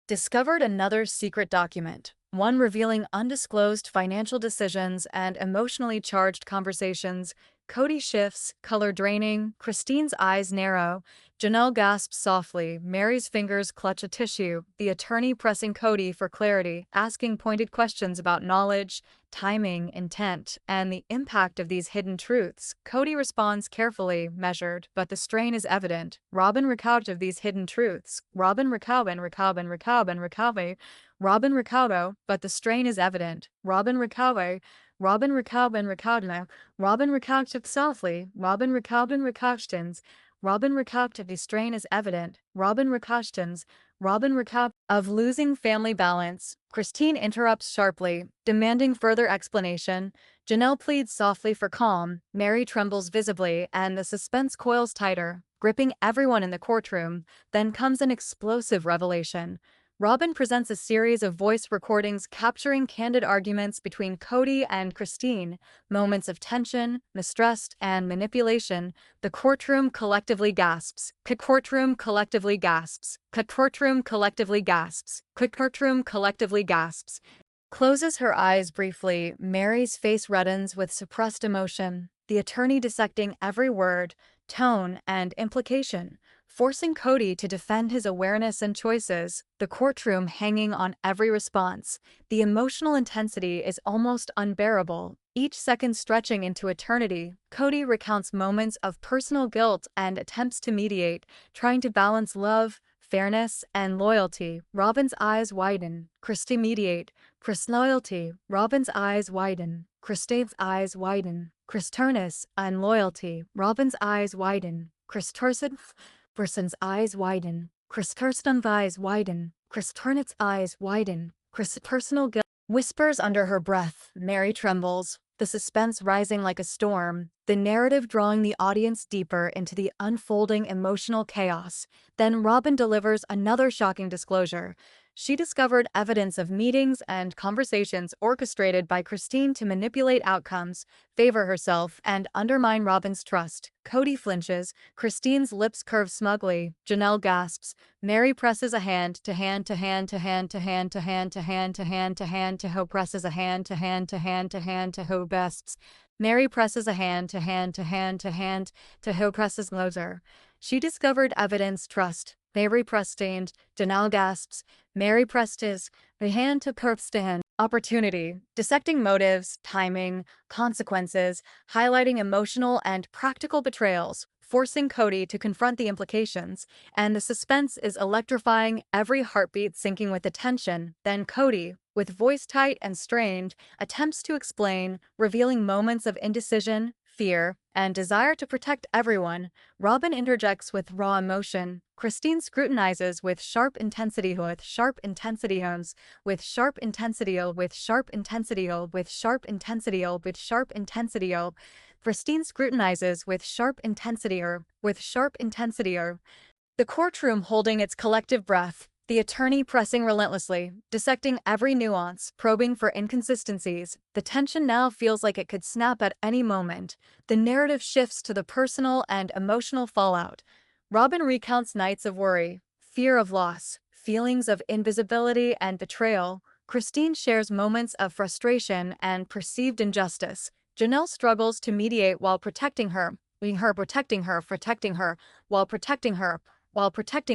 discovered another secret document, one revealing undisclosed financial decisions and emotionally charged conversations. Kody shifts, color draining, Christine's eyes narrow, Janelle gasps softly, Meri's fingers clutch a tissue, the attorney pressing Kody for clarity, asking pointed questions about knowledge, timing, intent, and the impact of these hidden truths. Kody responds carefully, measured, but the strain is evident. Robyn recount of these hidden truths. Robyn recount, but the strain is evident. Robyn recounted softly. Robyn recountans. Robyn recount of the strain is evident. Robyn recount of losing family balance. Christine interrupts sharply, demanding further explanation. Janelle pleads softly for calm. Meri trembles visibly, and the suspense coils tighter, gripping everyone in the courtroom. Then comes an explosive revelation. Robyn presents a series of voice recordings capturing candid arguments between Kody and Christine, moments of tension, mistrust, and manipulation. The courtroom collectively gasps. Courtroom collectively gasps. Courtroom collectively gasps. Courtroom collectively gasps. Closes her eyes briefly, Meri's face reddens with suppressed emotion, the attorney dissecting every word, tone, and implication, forcing Kody to defend his awareness and choices, the courtroom hanging on every response. The emotional intensity is almost unbearable, each second stretching into eternity. Kody recounts moments of personal guilt and attempts to mediate, trying to balance love, fairness, and loyalty. Robyn's eyes widen. Christy mediate. Chris loyalty. Robyn's eyes widen. Christave's eyes widen. Chris Turnus and loyalty. Robyn's eyes widen. Chris Turson. Person's eyes widen. Chris Thurston's eyes widen. Chris Turnit's eyes widen. Chris personal guilt. Whispers under her breath. Meri trembles, the suspense rising like a storm, the narrative drawing the audience deeper into the unfolding emotional chaos. Then Robyn delivers another shocking disclosure. She discovered evidence of meetings and conversations orchestrated by Christine to manipulate outcomes, favor herself, and undermine Robyn's trust. Kody flinches, Christine's lips curve smugly, Janelle gasps, Meri presses a hand to hand to hand to hand to hand to hand to hand to hand to hand to ho presses a hand to hand to hand to hand to ho besps. Meri presses a hand to hand to hand to hand to ho presses closer. She discovered evidence trust. Meri pressed stand, Janelle gasps, Meri pressed his, the hand to perf stand. Opportunity, dissecting motives, timing, consequences, highlighting emotional and practical betrayals, forcing Kody to confront the implications, and the suspense is electrifying, every heartbeat syncing with attention. Then Kody, with voice tight and strained, attempts to explain, revealing moments of indecision, fear, and desire to protect everyone. Robyn interjects with raw emotion. Christine scrutinizes with sharp intensity with sharp intensity with sharp intensity with sharp intensity with sharp intensity with sharp intensity. Christine scrutinizes with sharp intensity with sharp intensity. The courtroom holding its collective breath, the attorney pressing relentlessly, dissecting every nuance, probing for inconsistencies. The tension now feels like it could snap at any moment. The narrative shifts to the personal and emotional fallout. Robyn recounts nights of worry, fear of loss, feelings of invisibility and betrayal. Christine shares moments of frustration and perceived injustice. Janelle struggles to mediate while protecting her, while protecting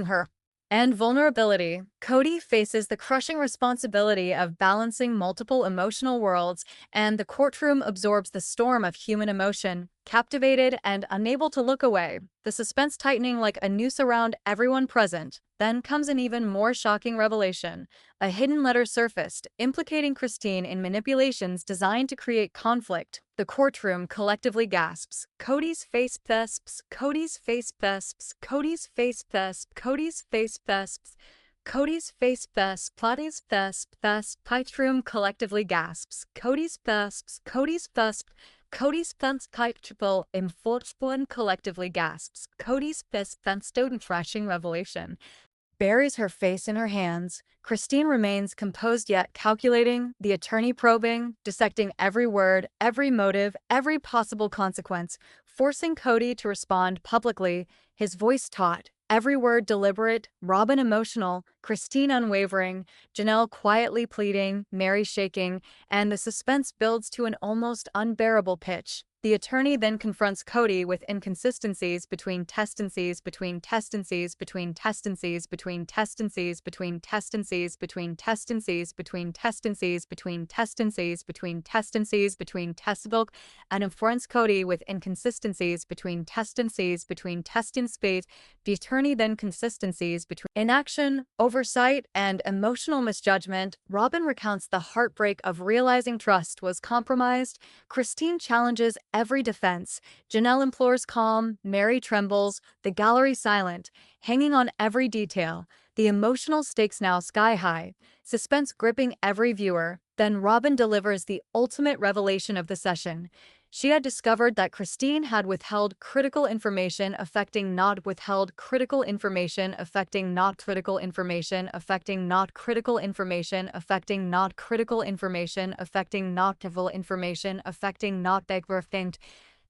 her. And vulnerability. Kody faces the crushing responsibility of balancing multiple emotional worlds, and the courtroom absorbs the storm of human emotion, captivated and unable to look away, the suspense tightening like a noose around everyone present. Then comes an even more shocking revelation. A hidden letter surfaced, implicating Christine in manipulations designed to create conflict. The courtroom collectively gasps. Cody's face thesps, Cody's face thesps, Cody's face thesp, Cody's face thesps, Cody's face thesp, Cody's thesp, thesp, courtroom collectively gasps. Cody's thesps, Cody's thesp, Cody's fence kite triple enforcement collectively gasps. Cody's fist fence student thrashing revelation. Buries her face in her hands. Christine remains composed yet calculating, the attorney probing, dissecting every word, every motive, every possible consequence, forcing Kody to respond publicly, his voice taut, every word deliberate, Robyn emotional, Christine unwavering, Janelle quietly pleading, Meri shaking, and the suspense builds to an almost unbearable pitch. The attorney then confronts Kody with inconsistencies between testancies, between testancies, between testancies, between testancies, between testancies, between testancies, between testancies, between testancies, between testancies, between testable, and confronts Kody with inconsistencies between testancies, between testancies. The attorney then consistencies between inaction, oversight, and emotional misjudgment. Robyn recounts the heartbreak of realizing trust was compromised. Christine challenges every defense. Janelle implores calm, Meri trembles, the gallery silent, hanging on every detail. The emotional stakes now sky high, suspense gripping every viewer. Then Robyn delivers the ultimate revelation of the session. She had discovered that Christine had withheld critical information affecting not withheld critical information affecting not critical information affecting not critical information affecting not critical information affecting not trivial information affecting not think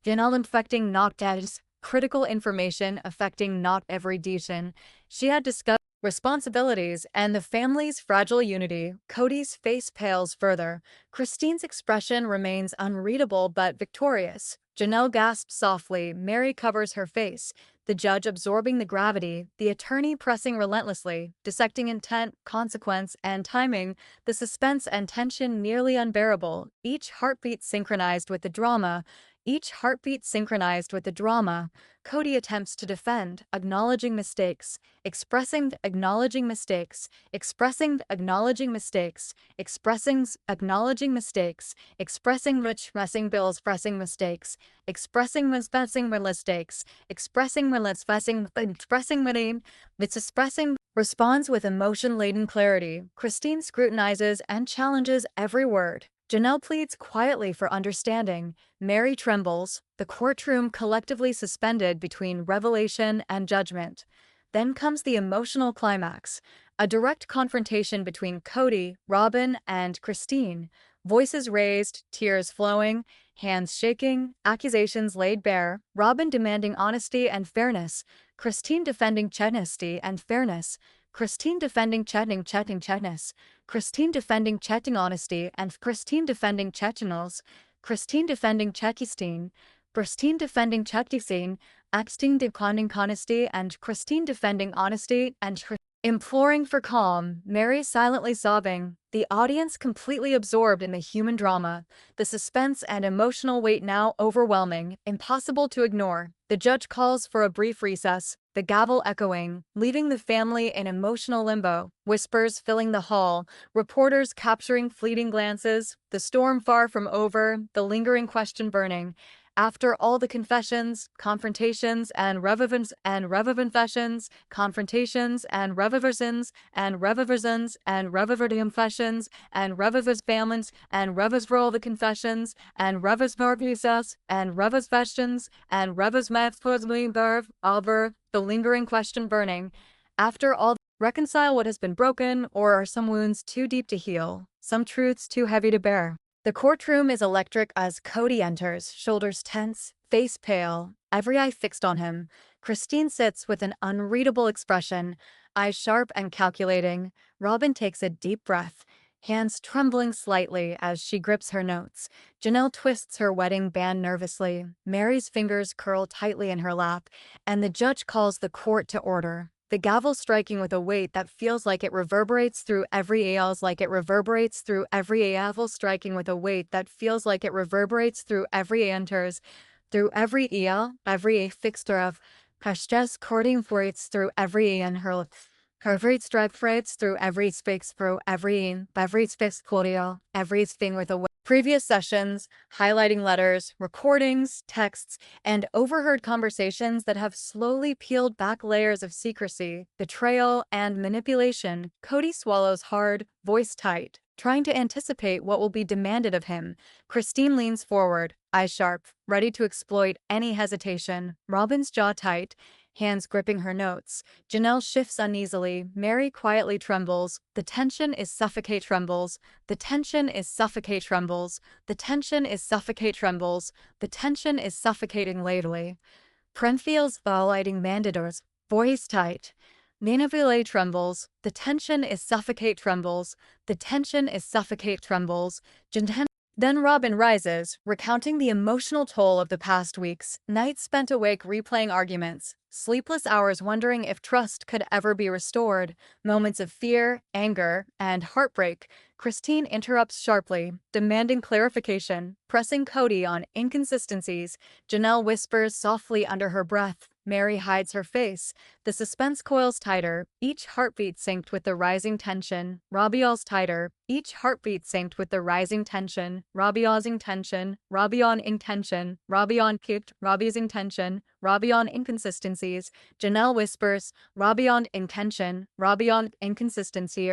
Janelle infecting not that critical information affecting not every detail. She had discovered responsibilities and the family's fragile unity. Kody's face pales further. Christine's expression remains unreadable but victorious. Janelle gasps softly. Meri covers her face. The judge absorbing the gravity, the attorney pressing relentlessly, dissecting intent, consequence, and timing, the suspense and tension nearly unbearable, each heartbeat synchronized with the drama. Each heartbeat synchronized with the drama. Kody attempts to defend, acknowledging mistakes, acknowledging mistakes, acknowledging mistakes, acknowledging mistakes, expressing bills, pressing mistakes, expressing mistakes, expressing responds with emotion-laden clarity. Christine scrutinizes and challenges every word. Janelle pleads quietly for understanding. Meri trembles, the courtroom collectively suspended between revelation and judgment. Then comes the emotional climax, a direct confrontation between Kody, Robyn, and Christine. Voices raised, tears flowing, hands shaking, accusations laid bare, Robyn demanding honesty and fairness, Christine defending honesty and fairness, Christine defending chatting, Christine defending chatting honesty and Christine defending chattinals, Christine defending Chakistine, Christine defending Chakistine, Axtine declining honesty and Christine defending honesty and Imploring for calm, Meri silently sobbing, the audience completely absorbed in the human drama, the suspense and emotional weight now overwhelming, impossible to ignore. The judge calls for a brief recess, the gavel echoing, leaving the family in emotional limbo, whispers filling the hall, reporters capturing fleeting glances, the storm far from over, the lingering question burning. After all the confessions, confrontations, and revivations, confrontations, and revivations, and revivations, and revivations, and revivasfamins, and revas for all the confessions, and revas morpisas, and revas questions, and revas mathsberv, alber, the lingering question burning. After all, reconcile what has been broken, or are some wounds too deep to heal, some truths too heavy to bear? The courtroom is electric as Kody enters, shoulders tense, face pale, every eye fixed on him. Christine sits with an unreadable expression, eyes sharp and calculating. Robyn takes a deep breath, hands trembling slightly as she grips her notes. Janelle twists her wedding band nervously. Meri's fingers curl tightly in her lap, and the judge calls the court to order. The gavel striking with a weight that feels like it reverberates through every aisles, like it reverberates through every gavel striking with a weight that feels like it reverberates through every enters, through every aisle, every fixture of Pashtes courting freights through every in her Carverate stripe freights through every space through every space cordial, every thing with a weight. Previous sessions, highlighting letters, recordings, texts, and overheard conversations that have slowly peeled back layers of secrecy, betrayal, and manipulation. Kody swallows hard, voice tight, trying to anticipate what will be demanded of him. Christine leans forward, eyes sharp, ready to exploit any hesitation. Robyn's jaw tight, hands gripping her notes. Janelle shifts uneasily. Meri quietly trembles. The tension is suffocate trembles. The tension is suffocate trembles. The tension is suffocate trembles. The tension is suffocating lately. Prenfiel's violating mandators, voice tight. Nanavile trembles. The tension is suffocate trembles. The tension is suffocate trembles. Then Robyn rises, recounting the emotional toll of the past weeks, nights spent awake replaying arguments, sleepless hours wondering if trust could ever be restored, moments of fear, anger, and heartbreak. Christine interrupts sharply, demanding clarification, pressing Kody on inconsistencies. Janelle whispers softly under her breath. Meri hides her face. The suspense coils tighter, each heartbeat synced with the rising tension. Rabial's tighter, each heartbeat synced with the rising tension. Rabial's tension, Rabion intention, Rabion kicked, Rabi's intention, Rabion inconsistencies. Janelle whispers, Rabion intention, Rabion inconsistency.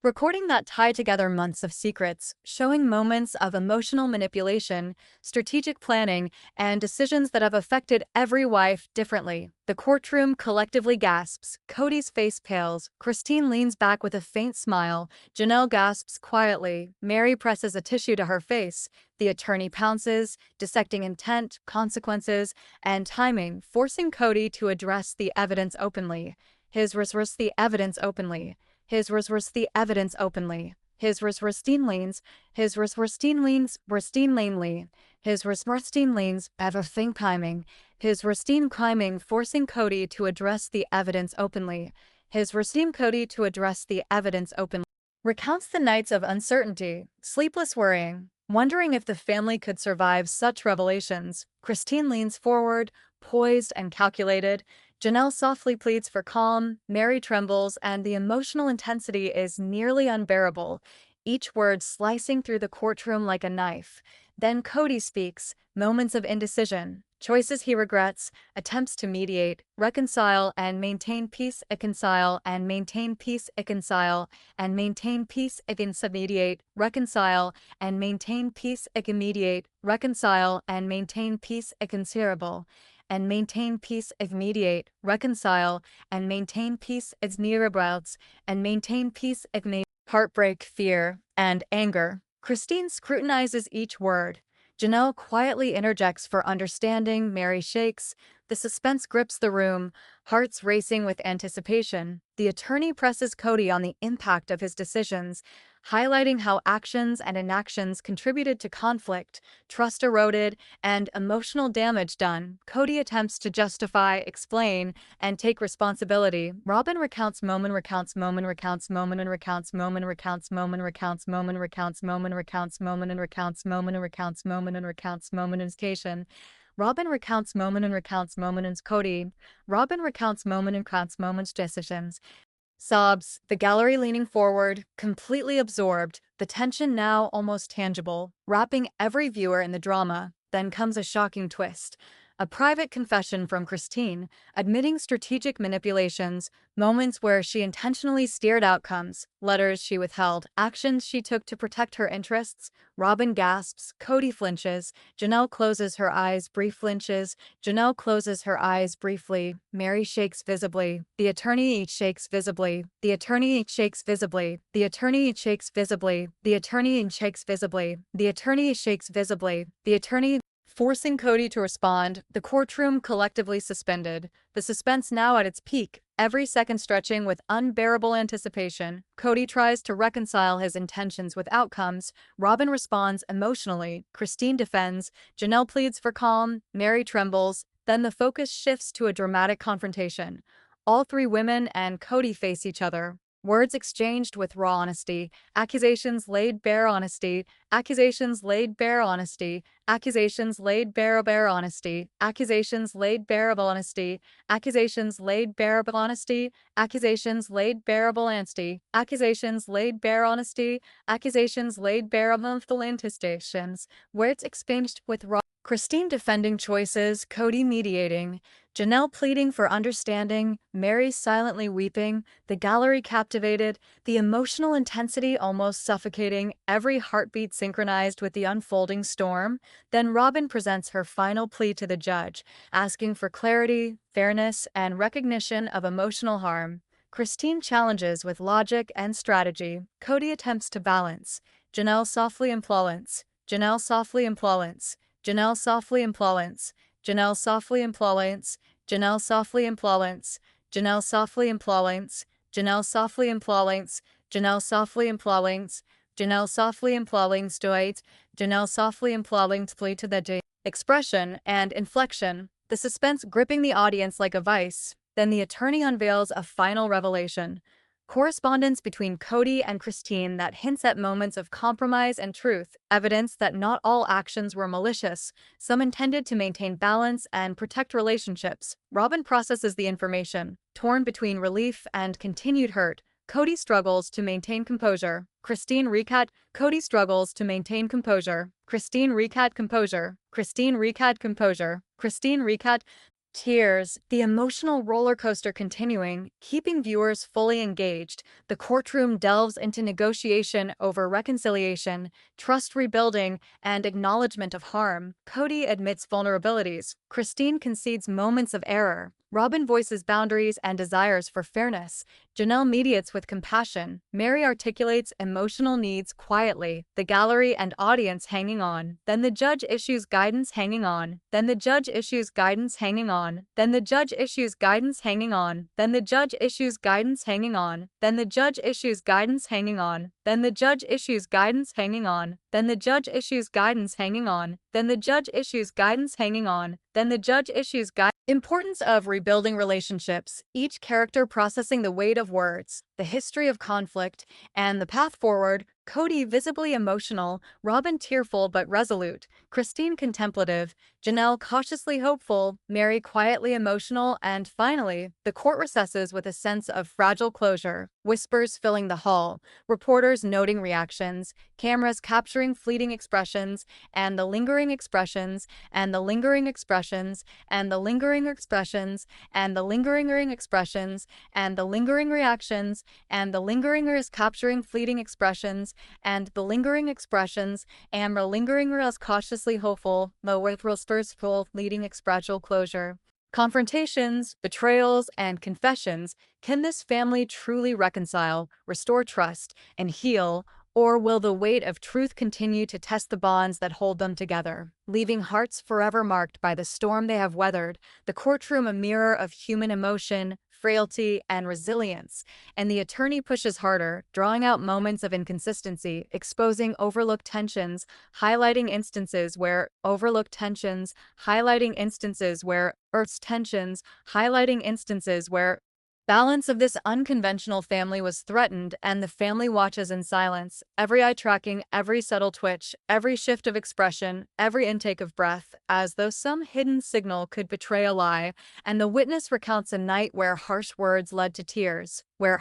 Recording that tie together months of secrets, showing moments of emotional manipulation, strategic planning, and decisions that have affected every wife differently. The courtroom collectively gasps. Kody's face pales. Christine leans back with a faint smile. Janelle gasps quietly. Meri presses a tissue to her face. The attorney pounces, dissecting intent, consequences, and timing, forcing Kody to address the evidence openly. His resource the evidence openly. His resource the evidence openly. His resourceen leans. His resourceen leans. Restine lanely. His resourceen leans. Everything climbing. His restine climbing, forcing Kody to address the evidence openly. His restine Kody to address the evidence openly. Recounts the nights of uncertainty, sleepless worrying, wondering if the family could survive such revelations. Christine leans forward, poised and calculated. Janelle softly pleads for calm. Meri trembles, and the emotional intensity is nearly unbearable, each word slicing through the courtroom like a knife. Then Kody speaks, moments of indecision, choices he regrets, attempts to mediate, reconcile, and maintain peace, reconcile, and maintain peace, reconcile, and maintain peace, mediate, reconcile, and maintain peace, mediate, reconcile, and maintain peace, reconcilable, and maintain peace, mediate, reconcile, and maintain peace, as nearabouts, and maintain peace, heartbreak, fear, and anger. Christine scrutinizes each word. Janelle quietly interjects for understanding. Meri shakes. The suspense grips the room, hearts racing with anticipation. The attorney presses Kody on the impact of his decisions, highlighting how actions and inactions contributed to conflict, trust eroded, and emotional damage done. Kody attempts to justify, explain, and take responsibility. Robyn recounts moment, recounts moment, recounts moment, and recounts moment, recounts moment, recounts moment, recounts moment, recounts moment, and recounts moment, and recounts moment, and recounts moment, and station. Robyn recounts moment and recounts moment and Kody. Robyn recounts moment and recounts moments decisions. Sobs, the gallery leaning forward, completely absorbed, the tension now almost tangible, wrapping every viewer in the drama. Then comes a shocking twist. A private confession from Christine, admitting strategic manipulations, moments where she intentionally steered outcomes, letters she withheld, actions she took to protect her interests. Robyn gasps, Kody flinches, Janelle closes her eyes, brief flinches, Janelle closes her eyes briefly, Meri shakes visibly, the attorney each shakes visibly, the attorney each shakes visibly, the attorney each shakes visibly, the attorney each shakes visibly, the attorney shakes visibly, the attorney forcing Kody to respond, the courtroom collectively suspended, the suspense now at its peak, every second stretching with unbearable anticipation. Kody tries to reconcile his intentions with outcomes, Robyn responds emotionally, Christine defends, Janelle pleads for calm, Meri trembles, then the focus shifts to a dramatic confrontation. All three women and Kody face each other. Words exchanged with raw honesty, accusations laid bare honesty, accusations laid bare honesty, accusations laid bare honesty, accusations laid bearable honesty, accusations laid bearable honesty, accusations laid bearable honesty, accusations laid bare honesty, accusations laid bearable anticipations, words exchanged with raw Christine defending choices, Kody mediating, Janelle pleading for understanding, Meri silently weeping, the gallery captivated, the emotional intensity almost suffocating, every heartbeat synchronized with the unfolding storm. Then Robyn presents her final plea to the judge, asking for clarity, fairness, and recognition of emotional harm. Christine challenges with logic and strategy. Kody attempts to balance. Janelle softly implants. Janelle softly implants. Janelle softly implants. Janelle softly implants. Janelle softly implants. Janelle softly implants. Janelle softly implants. Janelle softly implants. Janelle softly implants to eight. Janelle softly implants plea to the day. Expression and inflection, the suspense gripping the audience like a vice. Then the attorney unveils a final revelation. Correspondence between Kody and Christine that hints at moments of compromise and truth, evidence that not all actions were malicious, some intended to maintain balance and protect relationships. Robyn processes the information, torn between relief and continued hurt. Kody struggles to maintain composure. Christine recat. Kody struggles to maintain composure. Christine recat composure. Christine recat composure. Christine recat. Tears, the emotional roller coaster continuing, keeping viewers fully engaged. The courtroom delves into negotiation over reconciliation, trust rebuilding, and acknowledgement of harm. Kody admits vulnerabilities. Christine concedes moments of error. Robyn voices boundaries and desires for fairness. Janelle mediates with compassion. Meri articulates emotional needs quietly. The gallery and audience hanging on. Then the judge issues guidance hanging on. Then the judge issues guidance hanging on. Then the judge issues guidance hanging on. Then the judge issues guidance hanging on. Then the judge issues guidance hanging on. Then the judge issues guidance hanging on. Then the judge issues guidance hanging on. Then the judge issues guidance hanging on. Then the judge issues guidance. Importance of rebuilding relationships, each character processing the weight of words, the history of conflict, and the path forward. Kody visibly emotional, Robyn tearful but resolute, Christine contemplative, Janelle cautiously hopeful, Meri quietly emotional, and finally, the court recesses with a sense of fragile closure, whispers filling the hall, reporters noting reactions, cameras capturing fleeting expressions, and the lingering expressions, and the lingering expressions, and the lingering expressions, and the lingering expressions, and the lingering reactions, and the lingering is capturing fleeting expressions, and the lingering expressions, and the lingering is cautiously hopeful, the with full leading expressial closure. Confrontations, betrayals, and confessions, can this family truly reconcile, restore trust, and heal, Or will the weight of truth continue to test the bonds that hold them together, leaving hearts forever marked by the storm they have weathered? The courtroom a mirror of human emotion, frailty, and resilience, and the attorney pushes harder, drawing out moments of inconsistency, exposing overlooked tensions, highlighting instances where Earth's tensions, highlighting instances where balance of this unconventional family was threatened, and the family watches in silence, every eye tracking every subtle twitch, every shift of expression, every intake of breath, as though some hidden signal could betray a lie. And the witness recounts a night where harsh words led to tears, where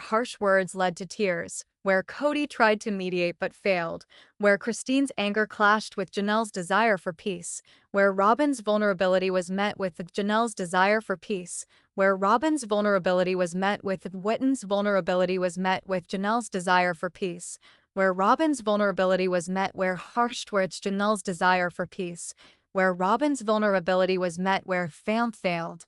Kody tried to mediate but failed, where Christine's anger clashed with Janelle's desire for peace, where Robyn's vulnerability was met with Janelle's desire for peace, where Robyn's vulnerability was met with Janelle's desire for peace, where Robyn's vulnerability was met where harsh towards Janelle's desire for peace, where Robyn's vulnerability was met where fam failed.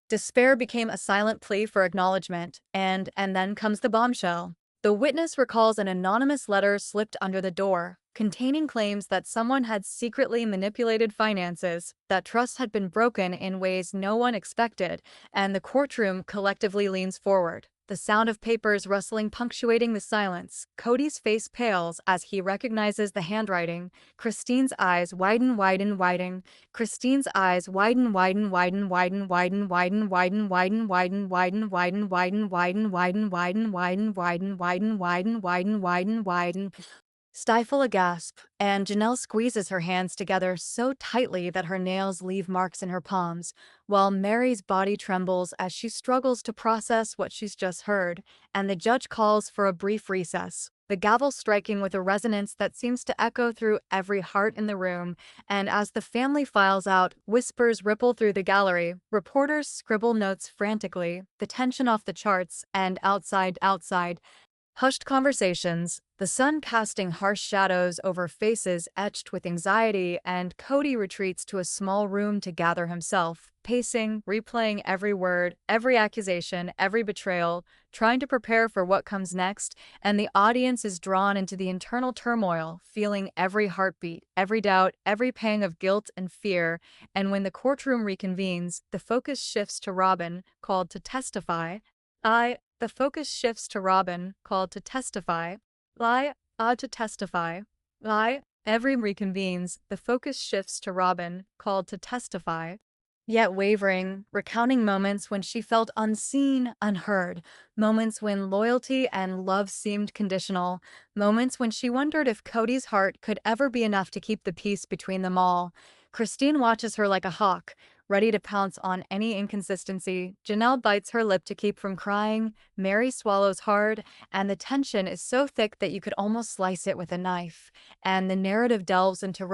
Despair became a silent plea for acknowledgement, and then comes the bombshell. The witness recalls an anonymous letter slipped under the door, containing claims that someone had secretly manipulated finances, that trust had been broken in ways no one expected, and the courtroom collectively leans forward. The sound of papers rustling punctuating the silence. Kody's face pales as he recognizes the handwriting. Christine's eyes widen. Christine's eyes widen. Stifle a gasp, and Janelle squeezes her hands together so tightly that her nails leave marks in her palms, while Meri's body trembles as she struggles to process what she's just heard, and the judge calls for a brief recess, the gavel striking with a resonance that seems to echo through every heart in the room, and as the family files out, whispers ripple through the gallery, reporters scribble notes frantically, the tension off the charts, and outside, hushed conversations, the sun casting harsh shadows over faces etched with anxiety, and Kody retreats to a small room to gather himself, pacing, replaying every word, every accusation, every betrayal, trying to prepare for what comes next, and the audience is drawn into the internal turmoil, feeling every heartbeat, every doubt, every pang of guilt and fear, and when the courtroom reconvenes, the focus shifts to Robyn, called to testify. The focus shifts to Robyn, called to testify. To testify. Every reconvenes, the focus shifts to Robyn, called to testify. Yet wavering, recounting moments when she felt unseen, unheard, moments when loyalty and love seemed conditional, moments when she wondered if Kody's heart could ever be enough to keep the peace between them all. Christine watches her like a hawk, ready to pounce on any inconsistency. Janelle bites her lip to keep from crying. Meri swallows hard, and the tension is so thick that you could almost slice it with a knife. And the narrative delves into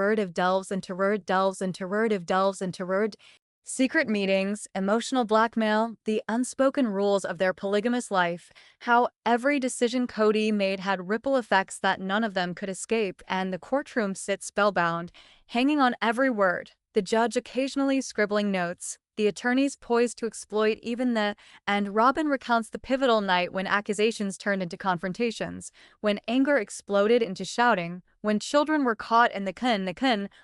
secret meetings, emotional blackmail, the unspoken rules of their polygamous life, how every decision Kody made had ripple effects that none of them could escape, and the courtroom sits spellbound, hanging on every word, the judge occasionally scribbling notes, the attorneys poised to exploit and Robyn recounts the pivotal night when accusations turned into confrontations, when anger exploded into shouting, when children were caught in the kun,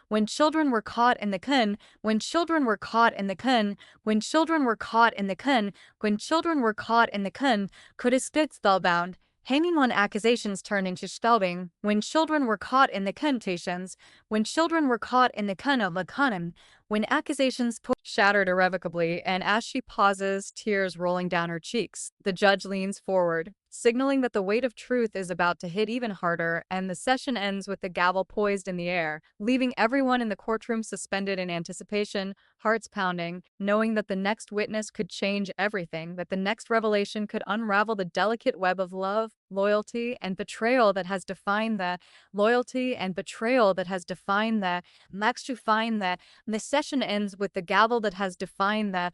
when children were caught in the kun, when children were caught in the kun, when children were caught in the kun, when children were caught in the kun, could have stood spellbound, hanging on accusations turned into spellbing, when children were caught in the connotations, when children were caught in the kun, when accusations shattered irrevocably, and as she pauses, tears rolling down her cheeks, the judge leans forward, signaling that the weight of truth is about to hit even harder, and the session ends with the gavel poised in the air, leaving everyone in the courtroom suspended in anticipation, hearts pounding, knowing that the next witness could change everything, that the next revelation could unravel the delicate web of love, loyalty, and betrayal that has defined the. Next, you find that the session ends with the gavel that has defined the